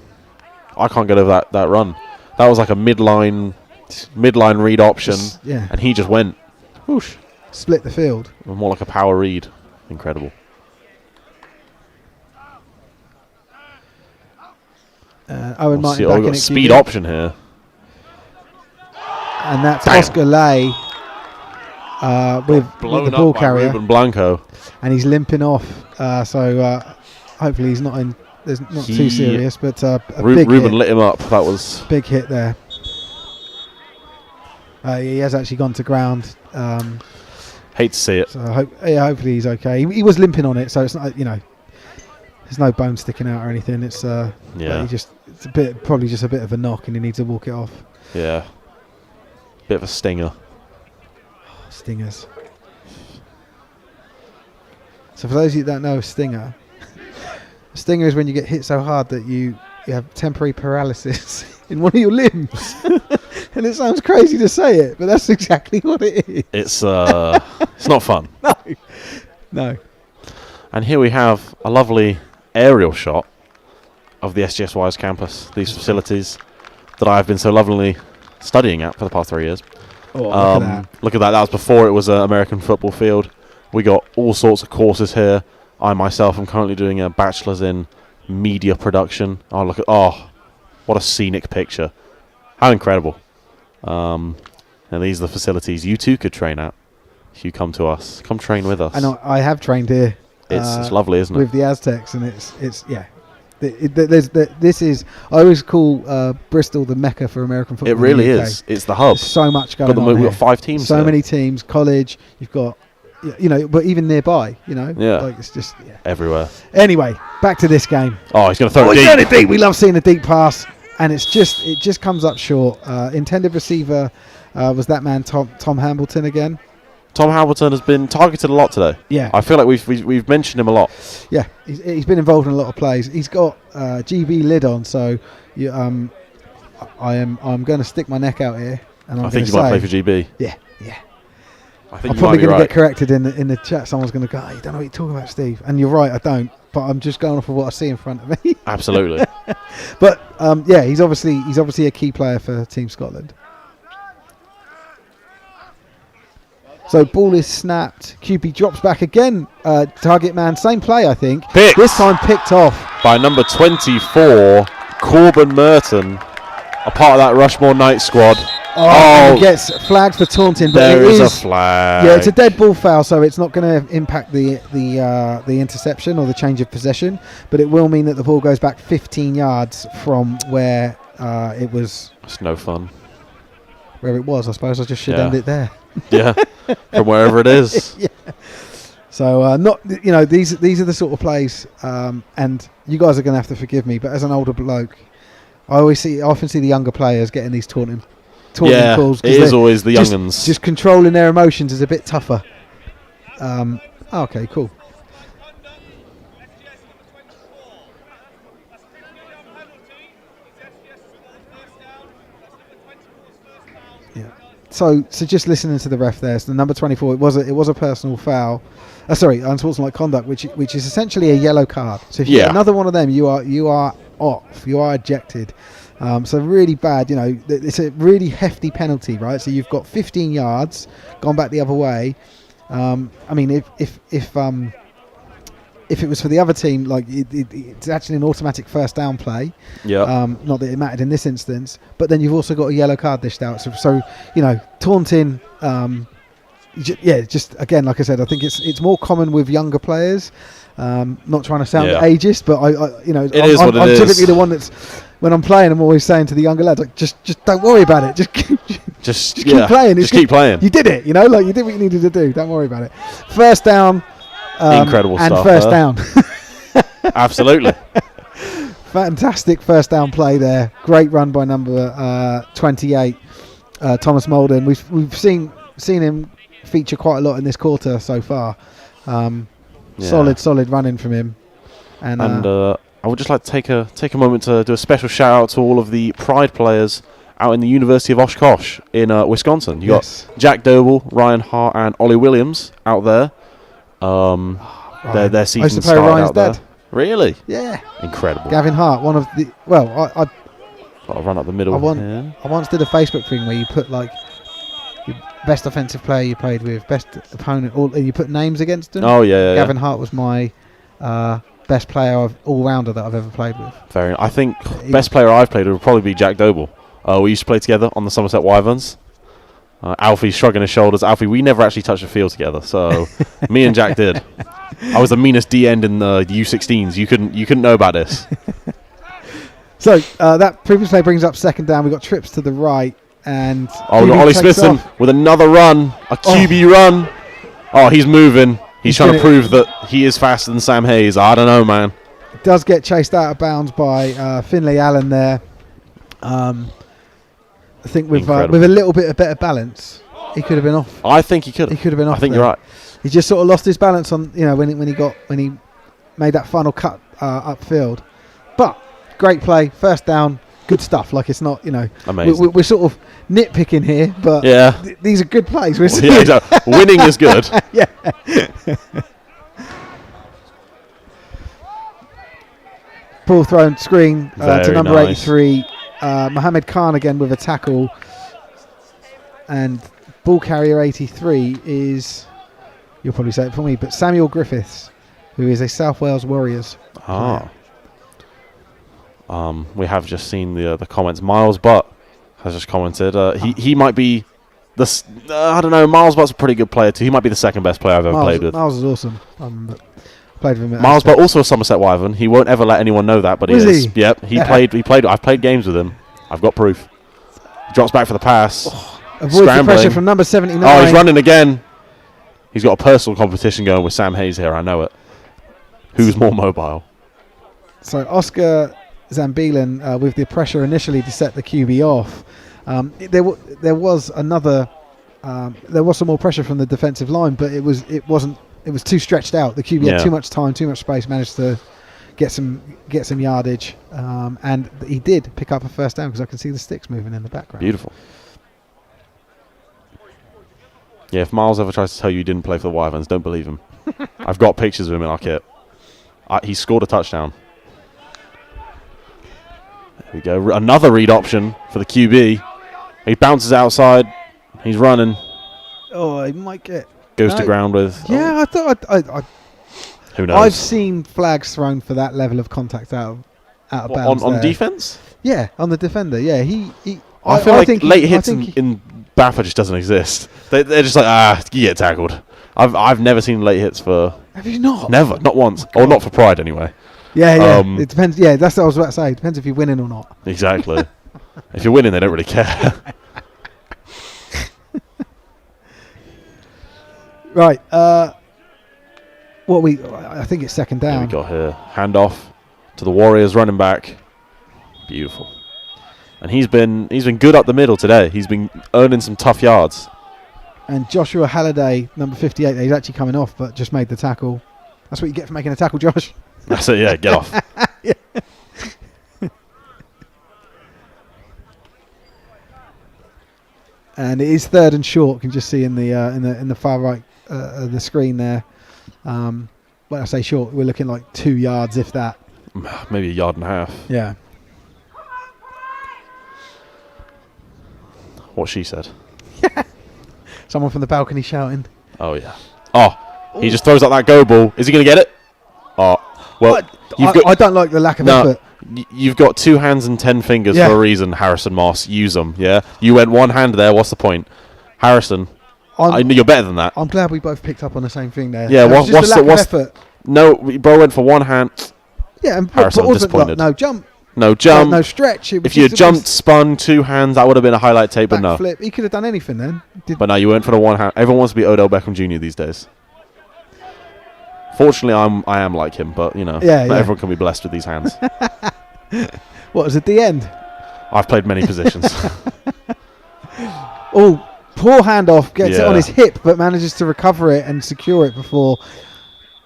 I can't get over that run. That was like a midline read option. Yeah. And he just went. Whoosh. Split the field. More like a power read. Incredible. Owen Martin We've back in got at speed QB. option here. And that's Damn. Oscar Lay with Blown the ball up by carrier. Ruben Blanco. And he's limping off. So hopefully he's not in. There's not too serious, but a big Ruben hit. lit him up. That was Big hit there. He has actually gone to ground. hate to see it. So hopefully he's okay. He was limping on it, so it's not, there's no bone sticking out or anything. It's Yeah. it's probably just a bit of a knock, and he needs to walk it off. Yeah. Bit of a stinger. Stingers. So for those of you that don't know, a stinger is when you get hit so hard that you have temporary paralysis in one of your limbs. And it sounds crazy to say it, but that's exactly what it is. It's not fun. No. And here we have a lovely aerial shot of the SGS Wise campus, these facilities that I've been so lovingly studying at for the past 3 years. Oh, look at that. Look at that. That was before it was an American football field. We got all sorts of courses here. I myself am currently doing a bachelor's in media production. What a scenic picture. How incredible. And these are the facilities you too could train at if you come to us. Come train with us. I know. I have trained here. It's lovely, isn't it? With the Aztecs, and it's yeah. This is, I always call Bristol the mecca for American football. It really in the UK. is. It's the hub. There's so much going on. We've here. got 5 teams. So here. many teams. College. You've got, but even nearby. Yeah. Like it's just Everywhere. Anyway, back to this game. Oh, he's going to throw it He's deep. done it deep. We love seeing a deep pass, and it just comes up short. Intended receiver was that man Tom Hambleton again. Tom Hamilton has been targeted a lot today. Yeah. I feel like we've mentioned him a lot. Yeah, he's been involved in a lot of plays. He's got GB lid on, so I'm going to stick my neck out here, and I think you might play for GB. Yeah. I think I'm you probably might be going to right. get corrected in the chat. Someone's going to go, "You don't know what you're talking about, Steve." And you're right, I don't. But I'm just going off of what I see in front of me. Absolutely. But he's obviously a key player for Team Scotland. So ball is snapped. QB drops back again. Target man, same play, I think. Picked. This time picked off. By number 24, Corbin Merton, a part of that Rushmore Night squad. And he gets flagged for taunting, but There it is a is flag. Yeah, it's a dead ball foul, so it's not going to impact the interception or the change of possession, but it will mean that the ball goes back 15 yards from where it was. It's no fun. Where it was, I suppose. I just should end it there. Yeah, from wherever it is. Yeah. So these are the sort of plays, and you guys are going to have to forgive me, but as an older bloke, I often see the younger players getting these taunting calls. It is always the young'uns. Just controlling their emotions is a bit tougher. Okay, cool. Yeah. So just listening to the ref there, so the number 24, it was a personal foul. Unsportsmanlike conduct, which is essentially a yellow card. So if you get another one of them, you are off. You are ejected. So really bad. It's a really hefty penalty, right? So you've got 15 yards, gone back the other way. I mean, if if it was for the other team, like it's actually an automatic first down play. Yeah. Not that it mattered in this instance, but then you've also got a yellow card dished out. So taunting. Just again, like I said, I think it's more common with younger players. Not trying to sound ageist, but I'm typically the one that's, when I'm playing, I'm always saying to the younger lads, like, just don't worry about it. Just keep playing. Just keep playing. You did it. Like you did what you needed to do. Don't worry about it. First down. Incredible and stuff. First down. Absolutely. Fantastic first down play there. Great run by number 28, Thomas Molden. We've seen him feature quite a lot in this quarter so far. Solid running from him. And I would just like to take a moment to do a special shout out to all of the Pride players out in the University of Oshkosh in Wisconsin. You got Jack Doble, Ryan Hart, and Ollie Williams out there. Their season started Ryan's out there. dad. Really? Yeah. Incredible. Gavin Hart, one of the Got to run up the middle. I once did a Facebook thing where you put like your best offensive player you played with, best opponent, and you put names against them. Oh yeah. Gavin Hart was my best player all-rounder that I've ever played with. Very. I think best player I've played would probably be Jack Doble. We used to play together on the Somerset Wyverns. Alfie shrugging his shoulders. Alfie, we never actually touched the field together, so me and Jack did. I was the meanest D end in the U16s. You couldn't know about this. So that previous play brings up second down. We got trips to the right, and we got Ollie Smithson with another run, a QB run. Oh, he's moving. He's trying to prove that he is faster than Sam Hayes. I don't know, man. Does get chased out of bounds by Finlay Allen there. I think with a little bit of better balance, he could have been off. I think he could. He could have been off. I think you're right. He just sort of lost his balance on when he made that final cut upfield. But great play, first down, good stuff. Like it's not amazing. We're sort of nitpicking here, but these are good plays. Winning is good. Yeah. Ball thrown screen to number 83. Mohammed Khan again with a tackle, and ball carrier 83 is, you'll probably say it for me, but Samuel Griffiths, who is a South Wales Warriors player. We have just seen the comments. Miles Butt has just commented. He might be I don't know. Miles Butt's a pretty good player too. He might be the second best player I've ever played with. Miles is awesome. Played with him. Miles Butt also a Somerset Wyvern. He won't ever let anyone know that, but he is. Yep, he played. I've played games with him. I've got proof. Drops back for the pass. Avoids the pressure from number 79. Oh, he's running again. He's got a personal competition going with Sam Hayes here. I know it. Who's more mobile? So Oscar Zambilan with the pressure initially to set the QB off. There was some more pressure from the defensive line, but it was too stretched out. The QB had too much time, too much space. Managed to get some yardage, and he did pick up a first down because I can see the sticks moving in the background. Beautiful. Yeah, if Miles ever tries to tell you he didn't play for the Wyverns, don't believe him. I've got pictures of him in our kit. He scored a touchdown. There we go. Another read option for the QB. He bounces outside. He's running. Oh, he might get... Goes to ground with... Yeah, I thought... Who knows? I've seen flags thrown for that level of contact out of bounds. On defense? Yeah, on the defender. Yeah, I feel like late hits in Baffa just doesn't exist. They're just like, you get tackled. I've never seen late hits for... Have you not? Never, not once. Or not for Pride anyway. Yeah. It depends. Yeah, that's what I was about to say. It depends if you're winning or not. Exactly. If you're winning, they don't really care. Right. I think it's second down. There we got here. Handoff to the Warriors running back. Beautiful. And he's been good up the middle today. He's been earning some tough yards. And Joshua Halliday, number 58, he's actually coming off, but just made the tackle. That's what you get for making a tackle, Josh. That's it. Yeah, get off. And it is third and short. You can just see in the far right of the screen there. When I say short, we're looking like 2 yards, if that. Maybe a yard and a half. Yeah. What she said. Someone from the balcony shouting. Oh, yeah. Oh, he just throws out that go ball. Is he going to get it? Oh, well, I don't like the lack of effort. You've got 2 hands and 10 fingers for a reason, Harrison Moss. Use them, yeah? You went one hand there, what's the point? Harrison, you're better than that. I'm glad we both picked up on the same thing there. Yeah, what's the effort? No, bro went for one hand. Yeah, and Harrison, I'm disappointed. No jump. No jump. No stretch. If you had jumped, spun, 2 hands, that would have been a highlight tape, but no. Flip. He could have done anything then. But no, you went for the one hand. Everyone wants to be Odell Beckham Jr. these days. Fortunately, I am like him, but not everyone can be blessed with these hands. What was at the end? I've played many positions. Oh, poor handoff, gets it on his hip, but manages to recover it and secure it before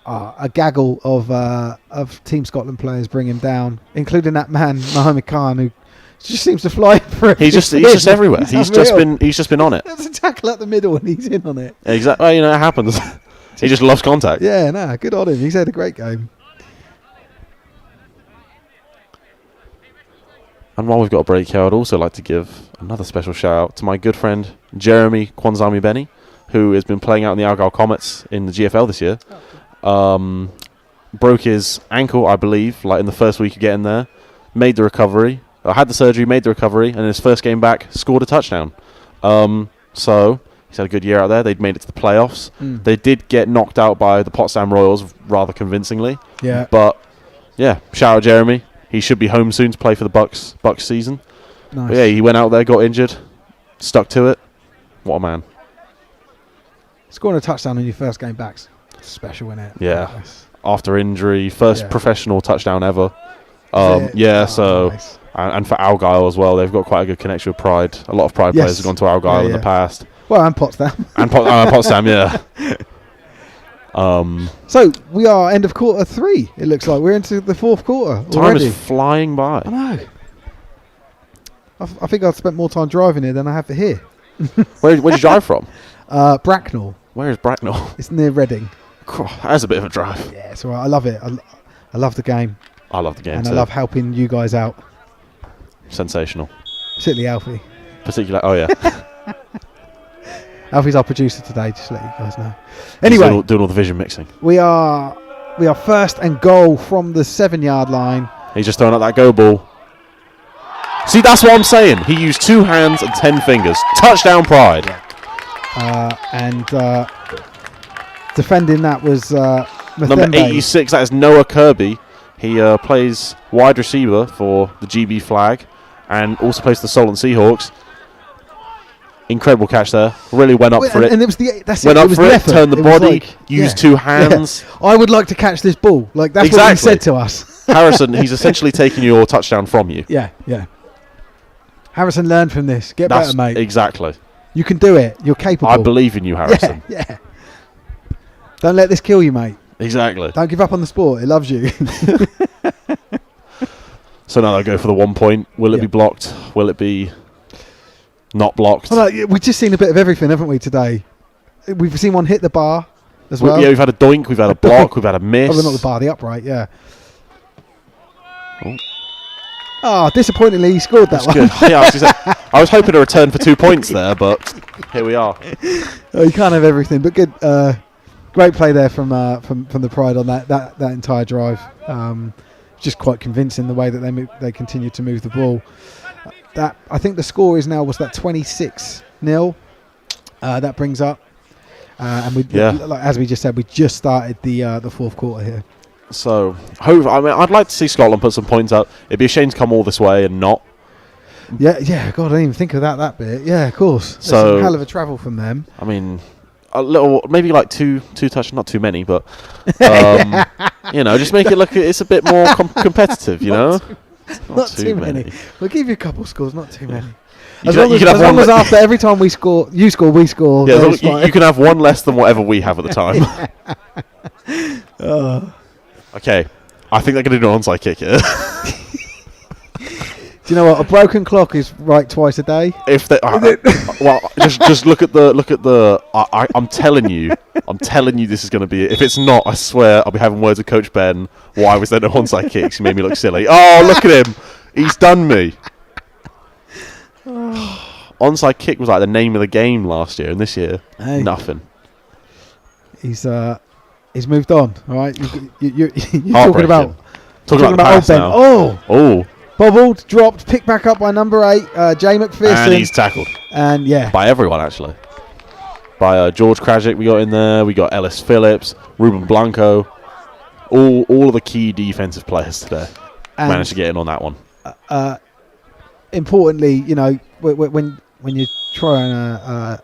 a gaggle of Team Scotland players bring him down, including that man Mohammed Khan, who just seems to fly for it. He's just everywhere. He's just been on it. There's a tackle at the middle and he's in on it. Exactly. Well, it happens. He just loves contact. Yeah, good on him. He's had a great game. And while we've got a break here, I'd also like to give another special shout out to my good friend Jeremy Kwanzami Benny, who has been playing out in the Argyle Comets in the GFL this year. Broke his ankle, I believe, in the first week of getting there. Made the recovery. Had the surgery, made the recovery, and in his first game back, scored a touchdown. So he's had a good year out there. They'd made it to the playoffs. They did get knocked out by the Potsdam Royals rather convincingly. Yeah. But, shout out Jeremy. He should be home soon to play for the Bucks season. Nice. But he went out there, got injured, stuck to it. What a man. Scoring a touchdown in your first game back's special, isn't it? Yeah. Nice. After injury, first professional touchdown ever. Nice. And for Argyle as well, they've got quite a good connection with Pride. A lot of Pride players have gone to Argyle in the past. Well, and Potsdam. Potsdam, yeah. So we are end of quarter 3. It looks like we're into the 4th quarter. Time already. is flying by. I know. I think I've spent more time driving here than I have for here. Where'd you drive from? Bracknell. Where is Bracknell? It's near Reading. That's a bit of a drive. Yeah, it's all right. I love it. I love the game. I love the game and too. I love helping you guys out. Sensational. Particularly Alfie. Oh yeah. Alfie's our producer today, just to let you guys know. Anyway, He's doing all the vision mixing. We are first and goal from the 7-yard line. He's just throwing out that go ball. See, that's what I'm saying. He used 2 hands and 10 fingers. Touchdown Pride. And defending that was number 86. That is Noah Kirby. He plays wide receiver for the GB Flag and also plays the Solent Seahawks. Incredible catch there. Really went up for it. And it was went up for it, turned the body, used 2 hands. Yeah. I would like to catch this ball. That's what he said to us. Harrison, he's essentially taking your touchdown from you. Yeah. Harrison, learn from this. Get better, mate. Exactly. You can do it. You're capable. I believe in you, Harrison. Yeah. Don't let this kill you, mate. Exactly. Don't give up on the sport. It loves you. So now they'll go for the 1 point. Will it be blocked? Will it be not blocked? Well, we've just seen a bit of everything, haven't we, today? We've seen one hit the bar as well. Yeah, we've had a doink, we've had a block, we've had a miss. Oh, not the bar, the upright, yeah. Disappointingly, he scored that one. Good. Yeah, I was hoping to return for 2 points there, but here we are. You can't have everything, but good. Great play there from the Pride on that entire drive. Just quite convincing the way that they continue to move the ball. That I think the score is now 26-0. That brings up, and as we just said, we just started the 4th quarter here. So, I'd like to see Scotland put some points up. It'd be a shame to come all this way and not. Yeah. God, I didn't even think of that bit. Yeah, of course. There's some hell of a travel from them. I mean, a little, maybe two touches, not too many, but just make it look. It's a bit more competitive, Not too many. We'll give you a couple scores, not too many. As you long as after every time we score, you score, we score. Yeah, you can have one less than whatever we have at the time. Okay, I think they're going to do an onside kick here. Do you know what? A broken clock is right twice a day. If they, just look at the. I'm telling you, this is going to be it. If it's not, I swear I'll be having words with Coach Ben. Why was there no onside kicks? He made me look silly. Oh, look at him! He's done me. Onside kick was like the name of the game last year, and this year, nothing. He's He's moved on. All right, you're talking Heartbreaking. about Talking about old the Ben. now. Oh, bobbled, dropped, picked back up by number 8, Jay McPherson. And he's tackled. And yeah, By everyone, actually. By George Krajcik, we got in there. We got Ellis Phillips, Ruben Blanco. All of the key defensive players today and managed to get in on that one. importantly, you know, when you're trying to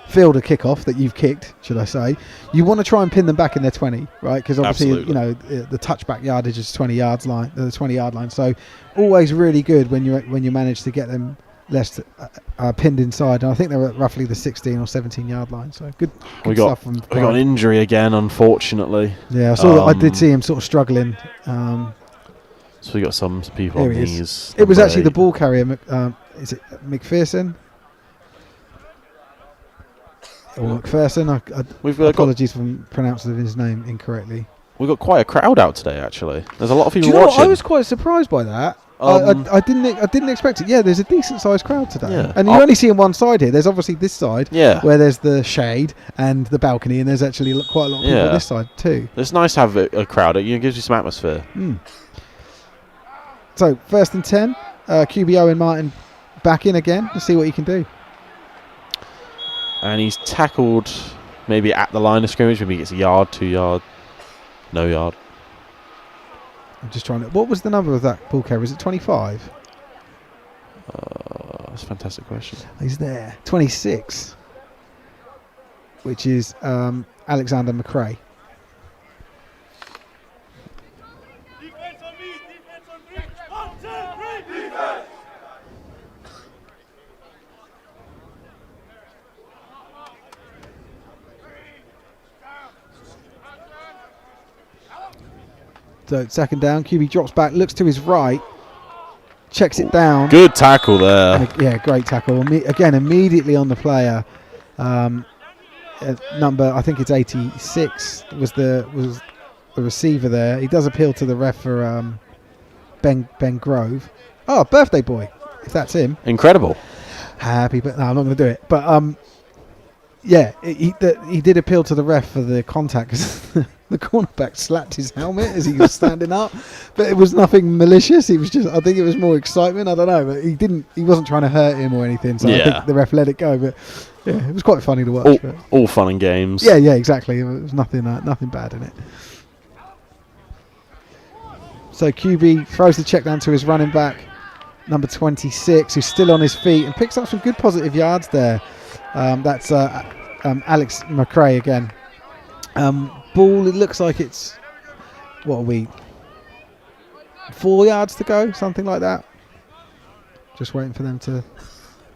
field a kickoff that you've kicked, should I say, you want to try and pin them back in their 20, right? Because obviously, Absolutely. you know, the touchback yardage is 20 yards line, the 20-yard line. So always really good when you manage to get them less pinned inside. And I think they're at roughly the 16 or 17-yard line. So good We stuff from got an injury again, unfortunately. Yeah, I saw that. I did see him sort of struggling. So we got some people Here on he is. these. It was number actually the 8. ball carrier. Is it McPherson? Or McPherson? We've got Apologies for pronouncing his name incorrectly. we've got quite a crowd out today. Actually, there's a lot of Do people you know what? watching. I was quite surprised by that. I didn't expect it. Yeah, there's a decent sized crowd today, Yeah. and you only see on one side here. There's obviously this side Yeah, where there's the shade and the balcony, and there's actually quite a lot of people Yeah. on this side too. it's nice to have a crowd. It gives you some atmosphere. So 1st and 10, QB Owen Martin back in again to see what he can do. And he's tackled maybe at the line of scrimmage. Maybe he gets a yard, 2 yard, no yard. I'm just trying to. What was the number of that ball carrier? Is it 25? That's a fantastic question. He's there. 26, which is Alexander McRae. So 2nd down, QB drops back, looks to his right, checks it down. Good tackle there. Yeah, great tackle. Again, immediately on the player. Number, I think it's 86 was the receiver there. He does appeal to the ref for Ben Grove. Oh, birthday boy, if that's him. Incredible. Happy, but no, I'm not going to do it. But yeah, he did appeal to the ref for the contact because the cornerback slapped his helmet as he was standing up, but it was nothing malicious. It was just, I think it was more excitement. I don't know, but he wasn't trying to hurt him or anything. So I Yeah. think the ref let it go. But yeah, it was quite funny to watch. but All fun and games. yeah, exactly. There was nothing bad in it. So QB throws the check down to his running back, number 26, who's still on his feet and picks up some good positive yards there. That's Alex McRae again. Ball, it looks like it's, what are we, 4 yards to go, something like that. Just waiting for them to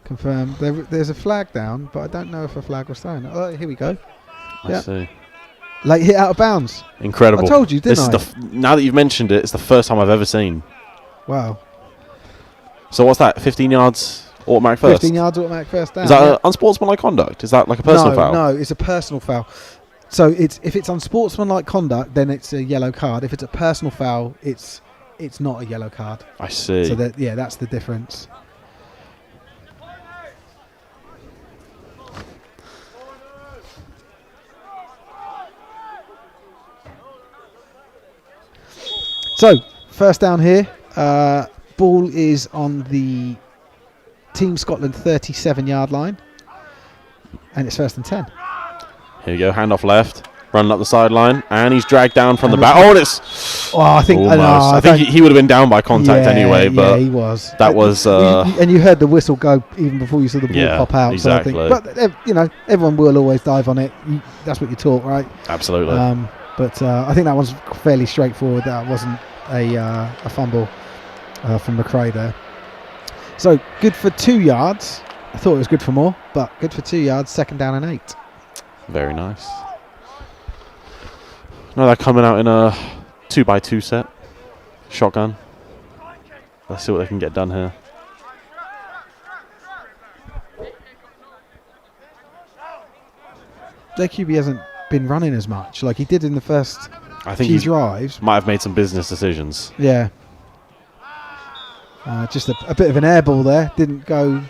confirm. There's a flag down, but I don't know if a flag was thrown. Oh, here we go. I see. Late hit out of bounds. Incredible. I told you, didn't This I? is now that you've mentioned it, it's the first time I've ever seen. Wow. So what's that? 15 yards automatic first? 15 yards automatic first down. Is that unsportsmanlike conduct? Is that like a personal foul? No, it's a personal foul. So if it's unsportsmanlike conduct, then it's a yellow card. If it's a personal foul, it's not a yellow card. I see. So that's the difference. So 1st down here. Ball is on the Team Scotland 37-yard line, and it's 1st and 10. Here we go, handoff left, running up the sideline, and he's dragged down from the back. Oh, and it's Oh, I think almost. no, I think he would have been down by contact anyway, but yeah, he was. that was. And you heard the whistle go even before you saw the ball Yeah, pop out. exactly. So I think, but everyone will always dive on it. That's what you're taught, right? Absolutely. But I think that one's fairly straightforward. That wasn't a fumble from McRae there. So good for 2 yards. I thought it was good for more, but good for 2 yards. 2nd down and 8. Very nice. No, they're coming out in a 2x2 set. Shotgun. Let's see what they can get done here. Their QB hasn't been running as much like he did in the first I think few he drives. might have made some business decisions. Yeah. Just a bit of an air ball there. Didn't go.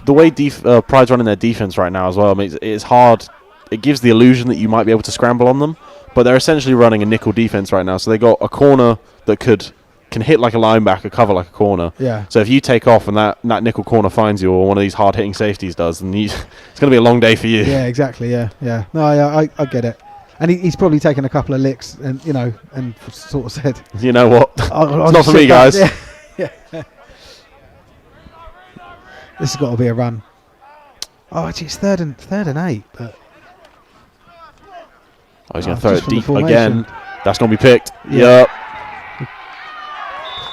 The way Pride's running their defense right now as well, I mean, it's hard it gives the illusion that you might be able to scramble on them, but they're essentially running a nickel defense right now. So they got a corner that can hit like a linebacker, cover like a corner. Yeah. So if you take off and that nickel corner finds you, or one of these hard-hitting safeties does, then it's going to be a long day for you. Yeah, exactly. Yeah. No, I get it. And he's probably taken a couple of licks and sort of said, You know what? I'll It's not for me, guys. Yeah. This has got to be a run. Oh, actually, it's third and 8. But He's going to throw just it from the deep formation. again. That's going to be picked. Yeah. Yep.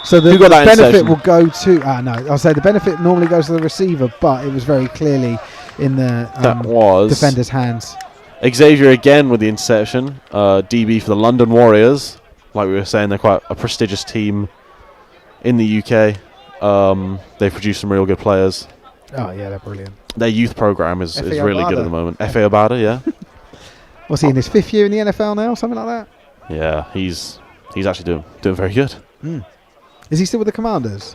So the Who got that benefit interception? will go to. No, I'll say the benefit normally goes to the receiver, but it was very clearly in the That was defender's hands. Xavier again with the interception. DB for the London Warriors. Like we were saying, they're quite a prestigious team in the UK. They've produced some real good players. Oh yeah, they're brilliant. Their youth program is F.A. really good Obada. at the moment. F.A. Obada, yeah. What's he in his 5th year in the NFL now, something like that? Yeah, he's actually doing very good. Is he still with the Commanders?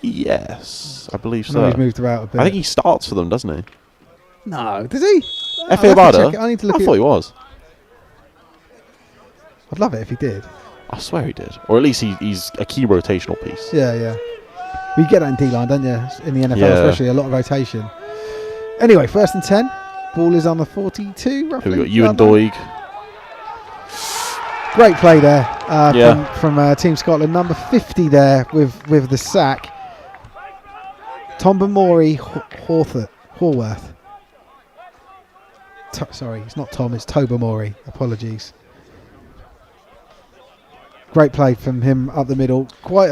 Yes, I believe I know so. he's moved about a bit. I think he starts for them, doesn't he? No, does he? F.A. I'll have to Obada? check it. I need to look I it. thought he was. I'd love it if he did. I swear he did. Or at least he's a key rotational piece. Yeah. We get that in D-line, don't you? In the NFL, Yeah. especially, a lot of rotation. Anyway, 1st and 10. Ball is on the 42, roughly. Who we got? Ewan Around there. Doig. Great play there Yeah. from Team Scotland. Number 50 there with the sack. Tombamori Horworth. Sorry, it's not Tom, it's Tobamori. Apologies. Great play from him up the middle. Quite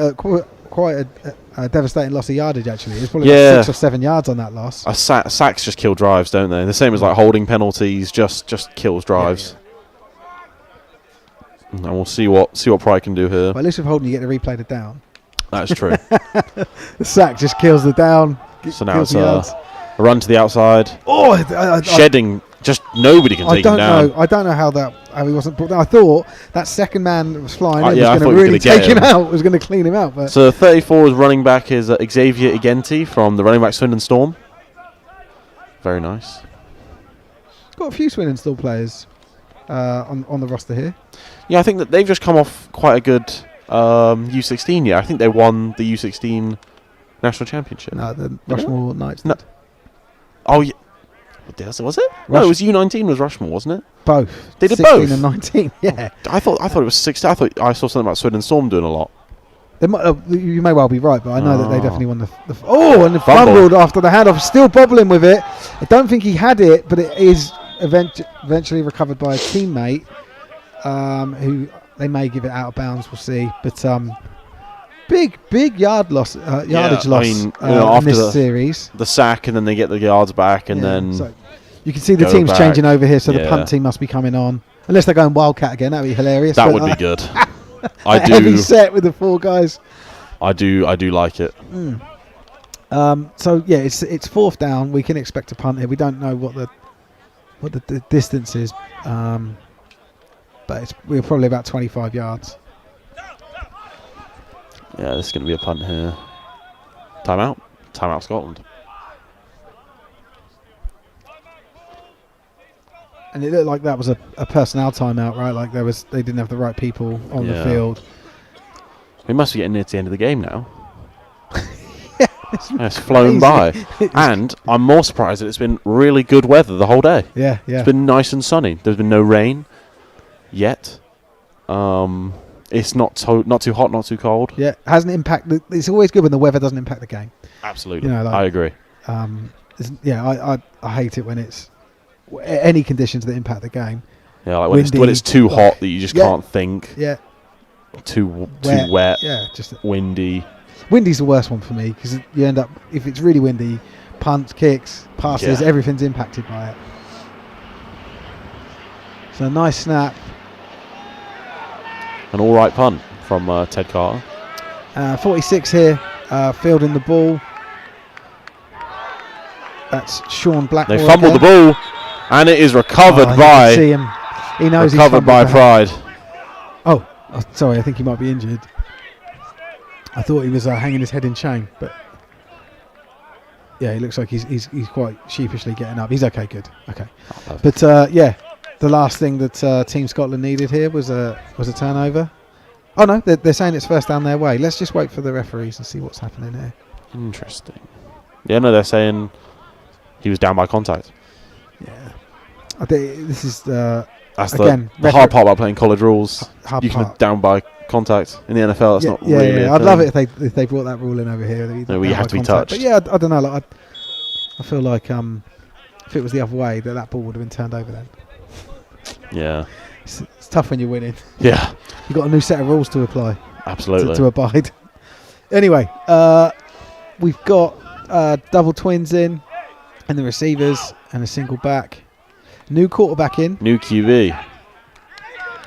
a devastating loss of yardage, actually. It's probably about 6 or 7 yards on that loss. Sacks just kill drives, don't they? The same as like holding penalties, just kills drives. And we'll see what Pride can do here. But at least with holding, you get to replay the down. That's true. The sack just kills the down. So now kills it's the yards. a run to the outside. Oh, Shedding. Just nobody can take him down. I don't know how he wasn't brought down. I thought that second man that was flying in yeah, I was thought going he to was really gonna get take him him. out. Was going to clean him out. But So 34's running back is Xavier Igenti from the running back Swindon Storm. Very nice. got a few Swindon Still players on the roster here. Yeah, I think that they've just come off quite a good U16 year. I think they won the U16 national championship. No, the Rushmore Knights. No. Oh, yeah. Was it? No, it was U19 was Rushmore, wasn't it? Both. They did 16 both? and 19. Yeah. I thought it was 16. I thought I saw something about Swindon Storm doing a lot. You may well be right, but I know that they Oh. definitely won the and Fumble. fumbled after the handoff. Still bobbling with it. I don't think he had it, but it is eventually recovered by a teammate who they may give it out of bounds. We'll see. But big yardage loss after in this series. The sack, and then they get the yards back, and Yeah, then so you can see the go team's back. changing over here, so the Yeah. punt team must be coming on. Unless they're going Wildcat again, that'd be hilarious. that but, would be good. a heavy set with the 4 guys. I do like it. So yeah, it's 4th down. We can expect a punt here. We don't know what the distance is, but we're probably about 25 yards. Yeah, this is going to be a punt here. Timeout Scotland. And it looked like that was a personnel timeout, right? Like they didn't have the right people on the Yeah. field. We must be getting near to the end of the game now. It's flown by. And I'm more surprised that it's been really good weather the whole day. Yeah. It's been nice and sunny. There's been no rain yet. It's not too hot, not too cold. Yeah, hasn't impacted. It's always good when the weather doesn't impact the game. Absolutely. You know, like- I agree. I hate it when it's any conditions that impact the game. Yeah, like when Windy, it's too like- hot that you just Yeah. can't think. Yeah, Too wet. Yeah, just Windy. windy's the worst one for me because you end up, if it's really windy, punts, kicks, passes, Yeah. everything's impacted by it. So nice snap. An all right punt from Ted Carter. 46 here, fielding the ball. That's Sean Blackmore. They fumbled the again. ball, and it is recovered You can by see him. He knows he's recovered by fumbled that. Pride. Oh, sorry, I think he might be injured. I thought he was hanging his head in shame, but Yeah, he looks like he's quite sheepishly getting up. He's okay, good. Okay. Oh, But the last thing that Team Scotland needed here was a turnover. Oh no, they're saying it's first down their way. Let's just wait for the referees and see what's happening here. Interesting. Yeah, no, they're saying he was down by contact. Yeah. I think this is That's again, the hard part about playing college rules. hard You can part. down by contact. In the NFL, that's not really. I'd love it if they brought that rule in over here. No, we have to be touched. But yeah, I don't know. Like, I feel like if it was the other way, that ball would have been turned over then. Yeah. It's tough when you're winning. Yeah. You've got a new set of rules to apply. Absolutely. To abide. Anyway, we've got double twins in, and the receivers, and a single back. New quarterback in. New QB.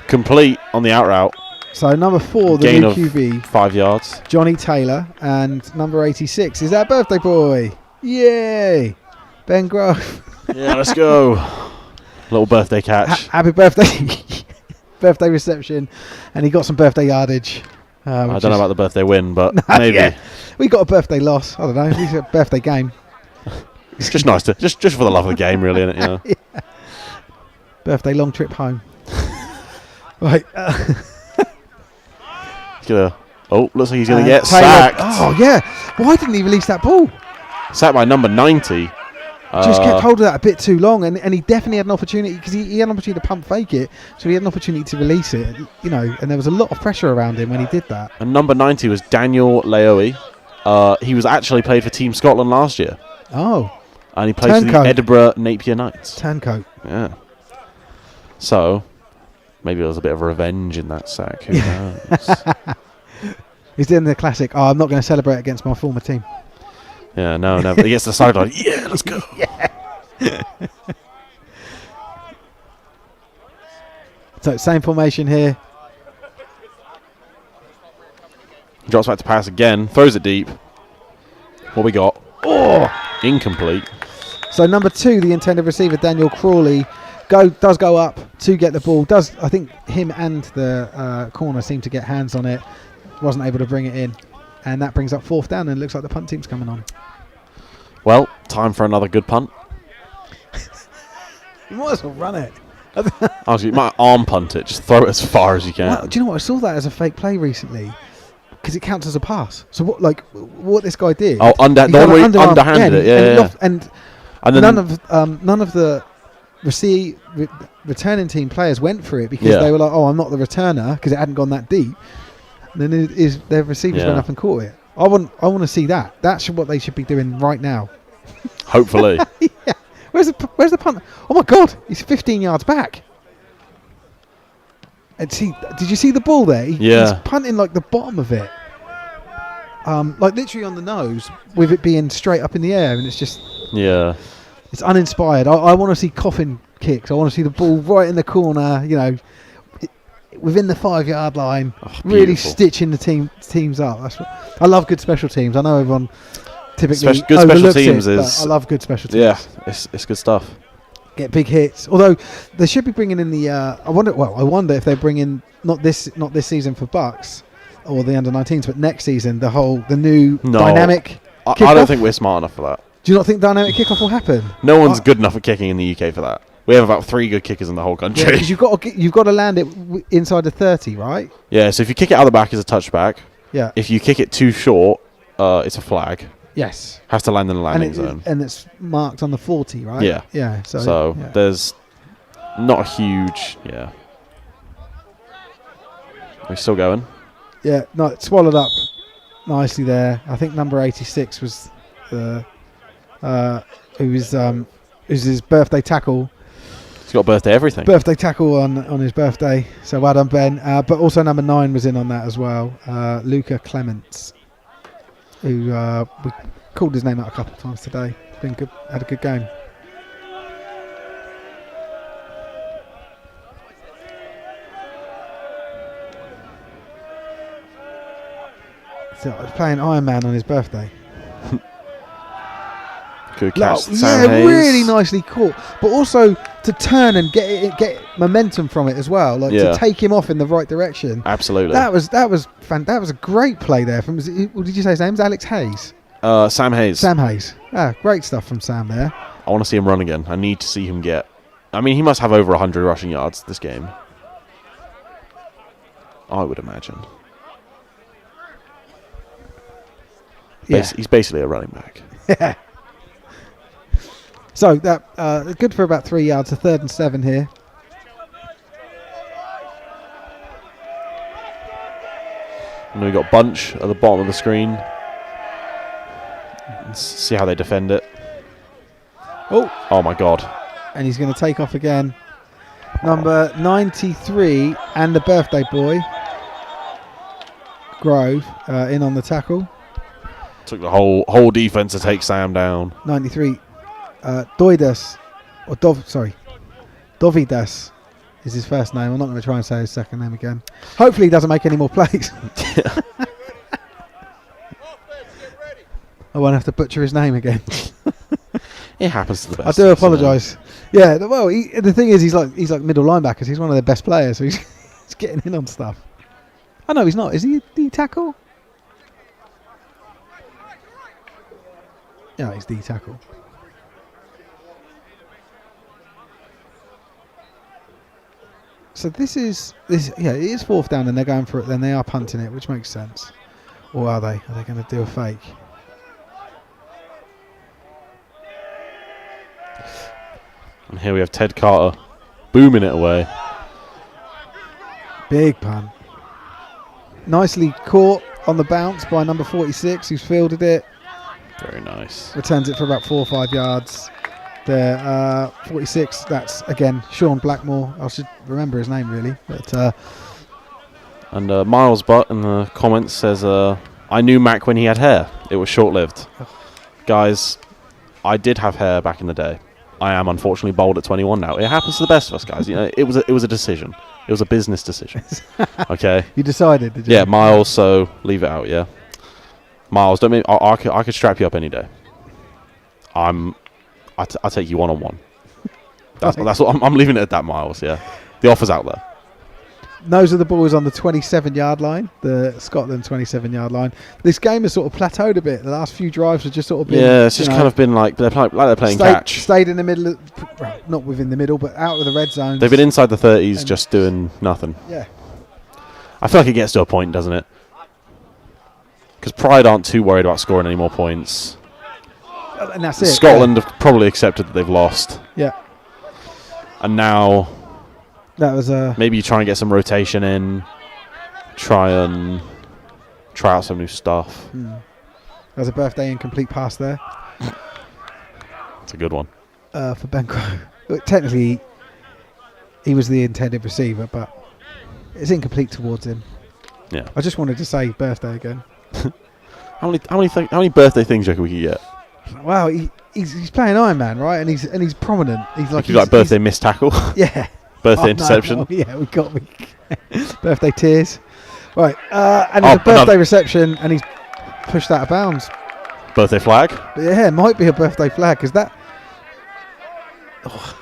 Complete on the out route. So number 4, the Gain new of QB, 5 yards. Johnny Taylor, and number 86 is our birthday boy. Yay! Ben Grove. Yeah, let's go. Little birthday catch. Happy birthday. Birthday reception, and he got some birthday yardage. I don't know about the birthday win, but No, maybe. yeah. We got a birthday loss. I don't know. It's a birthday game. It's just nice to just for the love of the game, really, isn't it? You know? Yeah. Birthday long trip home. Right. Looks like he's going to get Taylor, sacked. Oh yeah. Why didn't he release that ball? Sacked by number 90. Just kept hold of that a bit too long, and he definitely had an opportunity because he had an opportunity to pump fake it, so he had an opportunity to release it, and there was a lot of pressure around him when he did that. And number 90 was Daniel Laoe. He was actually played for Team Scotland last year, Oh, and he played for the Turncoat. Edinburgh Napier Knights. Turncoat. Yeah. So maybe there was a bit of revenge in that sack. Who knows? He's doing the classic. Oh, I'm not going to celebrate against my former team. Yeah, no. But he gets to the sideline. Yeah, let's go. So same formation here. Drops back to pass again. Throws it deep. What we got? Oh, incomplete. So number 2, the intended receiver, Daniel Crawley, does go up to get the ball. I think him and the corner seem to get hands on it. Wasn't able to bring it in, and that brings up 4th down. And it looks like the punt team's coming on. Well, time for another good punt. You might as well run it. Honestly, you might arm punt it. Just throw it as far as you can. Well, do you know what? I saw that as a fake play recently because it counts as a pass. So what this guy did? Oh, he the one where he underarm- underhanded it. Yeah. And And then none of the returning team players went for it because Yeah. they were like, "Oh, I'm not the returner," because it hadn't gone that deep. And then their receivers Yeah. went up and caught it. I want to see that. That's what they should be doing right now. hopefully. Yeah. Where's the punt? Oh my God! He's 15 yards back. And did you see the ball there? Yeah. He's punting like the bottom of it, like literally on the nose, with it being straight up in the air, and it's just Yeah. it's uninspired. I want to see coffin kicks. I want to see the ball right in the corner. Within the 5-yard line, really beautiful. stitching the teams up. I love good special teams. I know everyone typically Good special overlooks teams it, but is- I love good special teams. Yeah. It's good stuff. Get big hits. Although they should be bringing in the. I wonder if they bring in not this season for Bucks or the under-19s, but next season the new No. dynamic. I Kickoff? don't think we're smart enough for that. Do you not think dynamic kickoff will happen? No one's good enough at kicking in the UK for that. We have about 3 good kickers in the whole country. Because you've got to land it inside the 30, right? Yeah, so if you kick it out the back, it's a touchback. Yeah. If you kick it too short, it's a flag. Yes. Has to land in the landing zone. And it's marked on the 40, right? Yeah. Yeah. So yeah. there's not a huge. Yeah. We're still going. Yeah. No, it swallowed up nicely there. I think number 86 was who's his birthday tackle. He's got birthday everything. Birthday tackle on his birthday. So well done, Ben. But also number 9 was in on that as well. Luca Clements, who we called his name out a couple of times today. Been good. Had a good game. So I was playing Iron Man on his birthday. Good catch. Yeah, Sam Hayes. really nicely caught, but also to turn and get momentum from it as well, like Yeah. to take him off in the right direction. Absolutely. That was a great play there. From what did you say his name's Alex Hayes? Sam Hayes. Sam Hayes. Great stuff from Sam there. I want to see him run again. I need to see him get... I mean, he must have over 100 rushing yards this game. I would imagine. Yeah. He's basically a running back. Yeah. So that good for about 3 yards. A 3rd and 7 here. And we've got Bunch at the bottom of the screen. Let's see how they defend it. Oh my God. And he's going to take off again. Number 93 and the birthday boy, Grove, in on the tackle. Took the whole defense to take Sam down. 93. Dovidas is his first name. I'm not going to try and say his second name again. Hopefully he doesn't make any more plays. I won't have to butcher his name again. It happens to the best. I do apologise. Yeah, well, the thing is, he's like middle linebackers. He's one of their best players, so he's getting in on stuff. Oh no, he's not. Is he a D tackle? Yeah, he's D tackle. So this is. Yeah, it is 4th down, and they're going for it. Then they are punting it, which makes sense. Or are they? Are they going to do a fake? And here we have Ted Carter booming it away. Big punt. Nicely caught on the bounce by number 46, who's fielded it. Very nice. Returns it for about 4 or 5 yards. The 46, that's again Sean Blackmore. I should remember his name really. But and Miles Butt in the comments says, I knew Mac when he had hair. It was short-lived. Guys, I did have hair back in the day. I am unfortunately bald at 21 now. It happens to the best of us, guys. You know, it was a decision. It was a business decision. Okay. You decided, did you? Yeah, Miles. So leave it out. Yeah, Miles. Don't mean I could strap you up any day. I take you 1-on-1. That's what I'm leaving it at that, Miles. Yeah, the offer's out there. Those are the boys on the 27-yard line, the Scotland 27-yard line. This game has sort of plateaued a bit. The last few drives have just sort of been... Yeah, it's just kind of been like they're playing catch. Stayed in the middle, not within the middle, but out of the red zone. They've been inside the 30s just doing nothing. Yeah. I feel like it gets to a point, doesn't it? Because Pride aren't too worried about scoring any more points. And that's it. Scotland have probably accepted that they've lost. Yeah. And now... That was maybe you try and get some rotation in, try out some new stuff. There's a birthday incomplete pass there. It's a good one. For Ben Crow. Technically, he was the intended receiver, but it's incomplete towards him. Yeah. I just wanted to say birthday again. How many birthday things do you reckon we could get? Wow, he's playing Iron Man, right? And he's prominent. He's like birthday missed tackle. Yeah. Birthday interception. No. Yeah, we got birthday tears. Right, and it's a birthday reception, and he's pushed out of bounds. Birthday flag. But yeah, it might be a birthday flag because that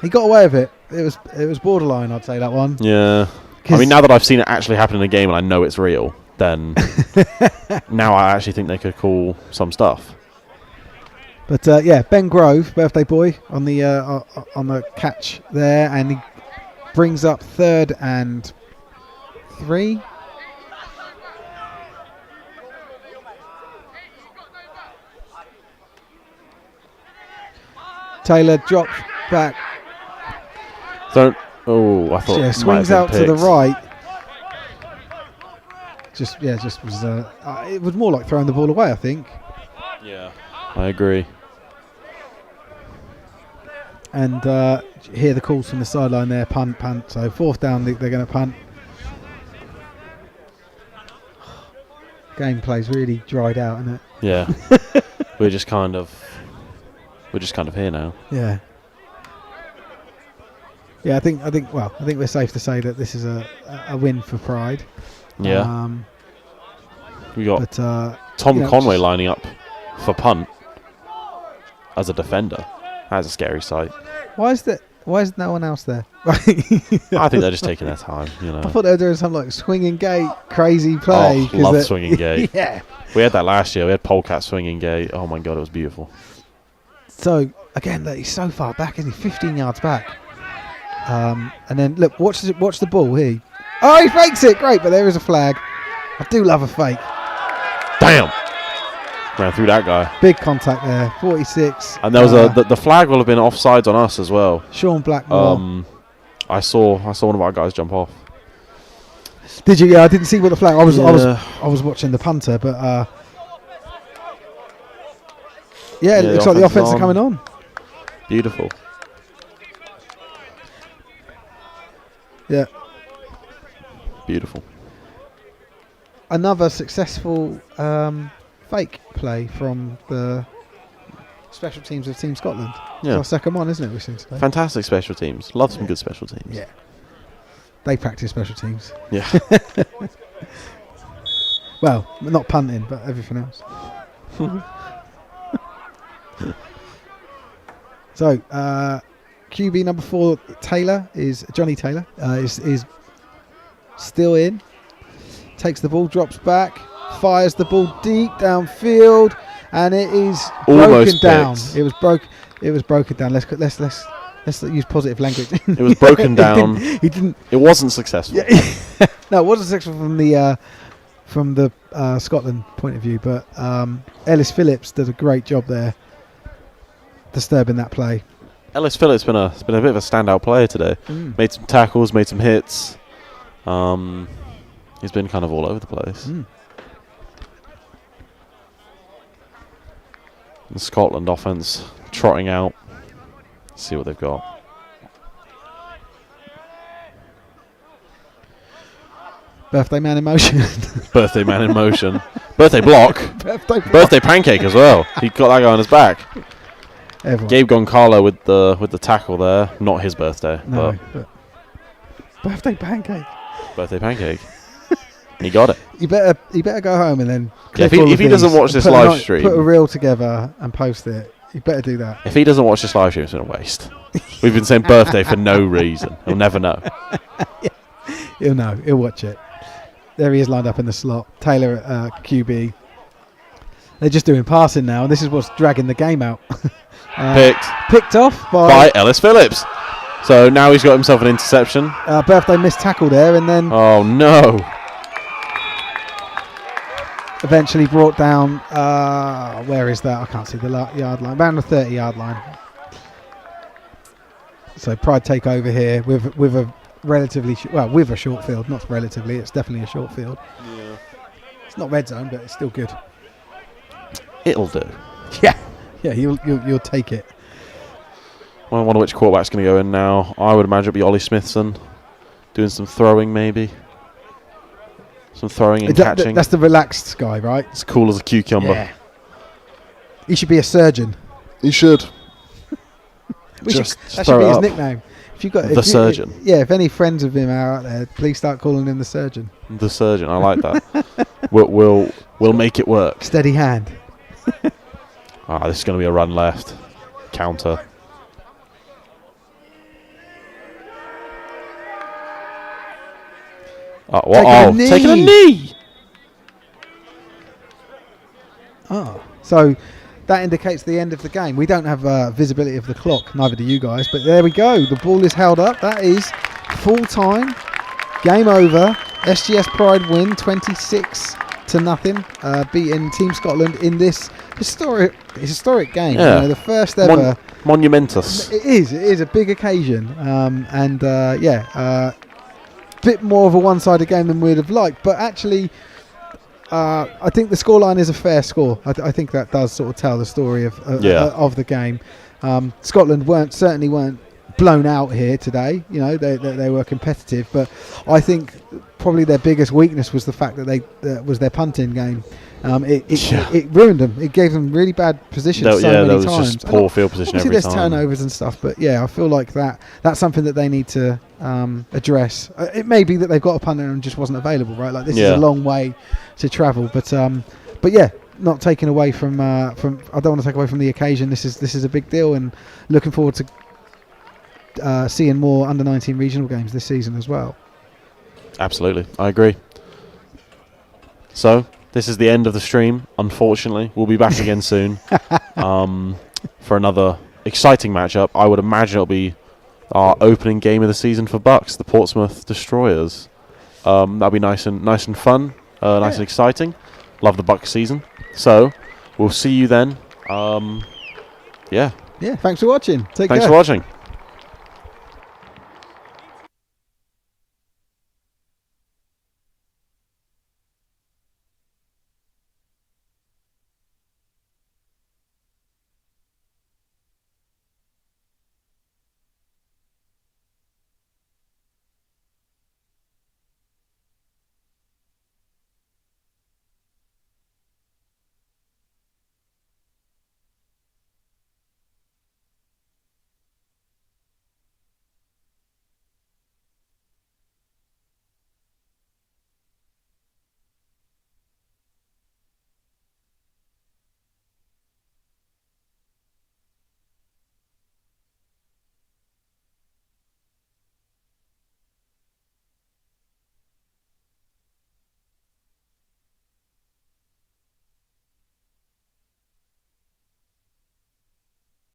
he got away with it. It was borderline, I'd say, that one. Yeah. I mean, now that I've seen it actually happen in a game and I know it's real, then now I actually think they could call some stuff. But yeah, Ben Grove, birthday boy, on the catch there, and he brings up 3rd and 3. Taylor drops back. I thought. Yeah, swings out to the right. Just was. It was more like throwing the ball away, I think. Yeah, I agree. And hear the calls from the sideline there, punt. So 4th down, they're going to punt. Gameplay's really dried out, isn't it? Yeah. we're just kind of here now. Yeah. Yeah, I think we're safe to say that this is a win for Pride. Yeah. We got Tom you know, Conway lining up for punt as a defender. That's a scary sight. Why is that? Why is no one else there? I think they're just taking their time, you know. I thought they were doing some like swinging gate crazy play. Oh, love swinging gate. Yeah. We had that last year. We had polecat swinging gate. Oh my god, it was beautiful. So again, he's so far back, isn't he? 15 yards back. And then look, watch the ball here. Oh, he fakes it. Great, but there is a flag. I do love a fake. Damn. Ran through that guy. Big contact there. 46. And there was the flag will have been offsides on us as well. Sean Blackmore. I saw one of our guys jump off. Did you? Yeah, I didn't see what the flag. I was watching the punter, but yeah, it looks like the offense are coming on. Beautiful. Yeah. Beautiful. Another successful fake play from the special teams of Team Scotland. Yeah. It's our second one, isn't it? We seem to play. Fantastic special teams. Love some good special teams. Yeah. They practice special teams. Yeah. Well, not punting, but everything else. So, QB number 4, Johnny Taylor, is still in. Takes the ball, drops back, fires the ball deep downfield, and it is Almost broken down. picked. It was broken down. Let's use positive language. It was broken down. He didn't. It wasn't successful. Yeah, no, it wasn't successful from the Scotland point of view, but Ellis Phillips did a great job there, disturbing that play. Ellis Phillips has been a bit of a standout player today. Made some tackles, made some hits. He's been kind of all over the place. The Scotland offense trotting out. See what they've got. Birthday man in motion. Birthday man in motion. Birthday block. Birthday Pancake as well. He got that guy on his back. Everyone. Gabe Goncalo with the tackle there. Not his birthday, No, but birthday pancake. birthday pancake. He got it. You better go home and then. Yeah, clip all if the he doesn't things watch this and live stream, put a reel together and post it. You better do that. if he doesn't watch this live stream, it's been a waste. We've been saying birthday for no reason. He'll never know. He'll know. He'll watch it. There he is lined up in the slot. Taylor at QB. They're just doing passing now, and this is what's dragging the game out. Picked off by Ellis Phillips. So now he's got himself an interception. Birthday missed tackle there, and then oh no! Eventually brought down. Where is that? I can't see the yard line. Around the 30-yard line. So Pride take over here with a relatively with a short field. Not relatively. It's definitely a short field. Yeah. It's not red zone, but it's still good. It'll do. Yeah. Yeah, you'll take it. Well, I wonder which quarterback's going to go in now. I would imagine it'll be Ollie Smithson doing some throwing, maybe. Some throwing and catching. That's the relaxed guy, right? It's cool as a cucumber. Yeah. He should be a surgeon. He should. That should be his nickname. If you got the surgeon. If any friends of him are out there, please start calling him the surgeon. The surgeon. I like that. We'll make it work. Steady hand. This is going to be a run left. Counter. Taking a knee. So that indicates the end of the game. We don't have visibility of the clock, neither do you guys. But there we go. The ball is held up. That is full time. Game over. SGS Pride win 26-0, beating Team Scotland in this historic game. Yeah. You know, the first ever. Monumentous. It is a big occasion. Bit more of a one-sided game than we'd have liked, but actually I think the scoreline is a fair score. I think that does sort of tell the story of the game. Scotland certainly weren't blown out here today. You know, they were competitive, but I think probably their biggest weakness was the fact that was their punting game. It ruined them. It gave them really bad positions many was times. just poor field position every there's time. turnovers and stuff, but yeah, I feel like that's something that they need to address. It may be that they've got a punter and just wasn't available, right? Like this is a long way to travel, but yeah, not taking away from. I don't want to take away from the occasion. This is a big deal, and looking forward to seeing more under 19 regional games this season as well. Absolutely, I agree. So this is the end of the stream. Unfortunately, we'll be back again soon for another exciting matchup. I would imagine it'll be our opening game of the season for Bucks, the Portsmouth Destroyers. That'll be nice and fun, nice and exciting. Love the Bucks season. So we'll see you then. Yeah. Thanks for watching. Take care. Thanks for watching.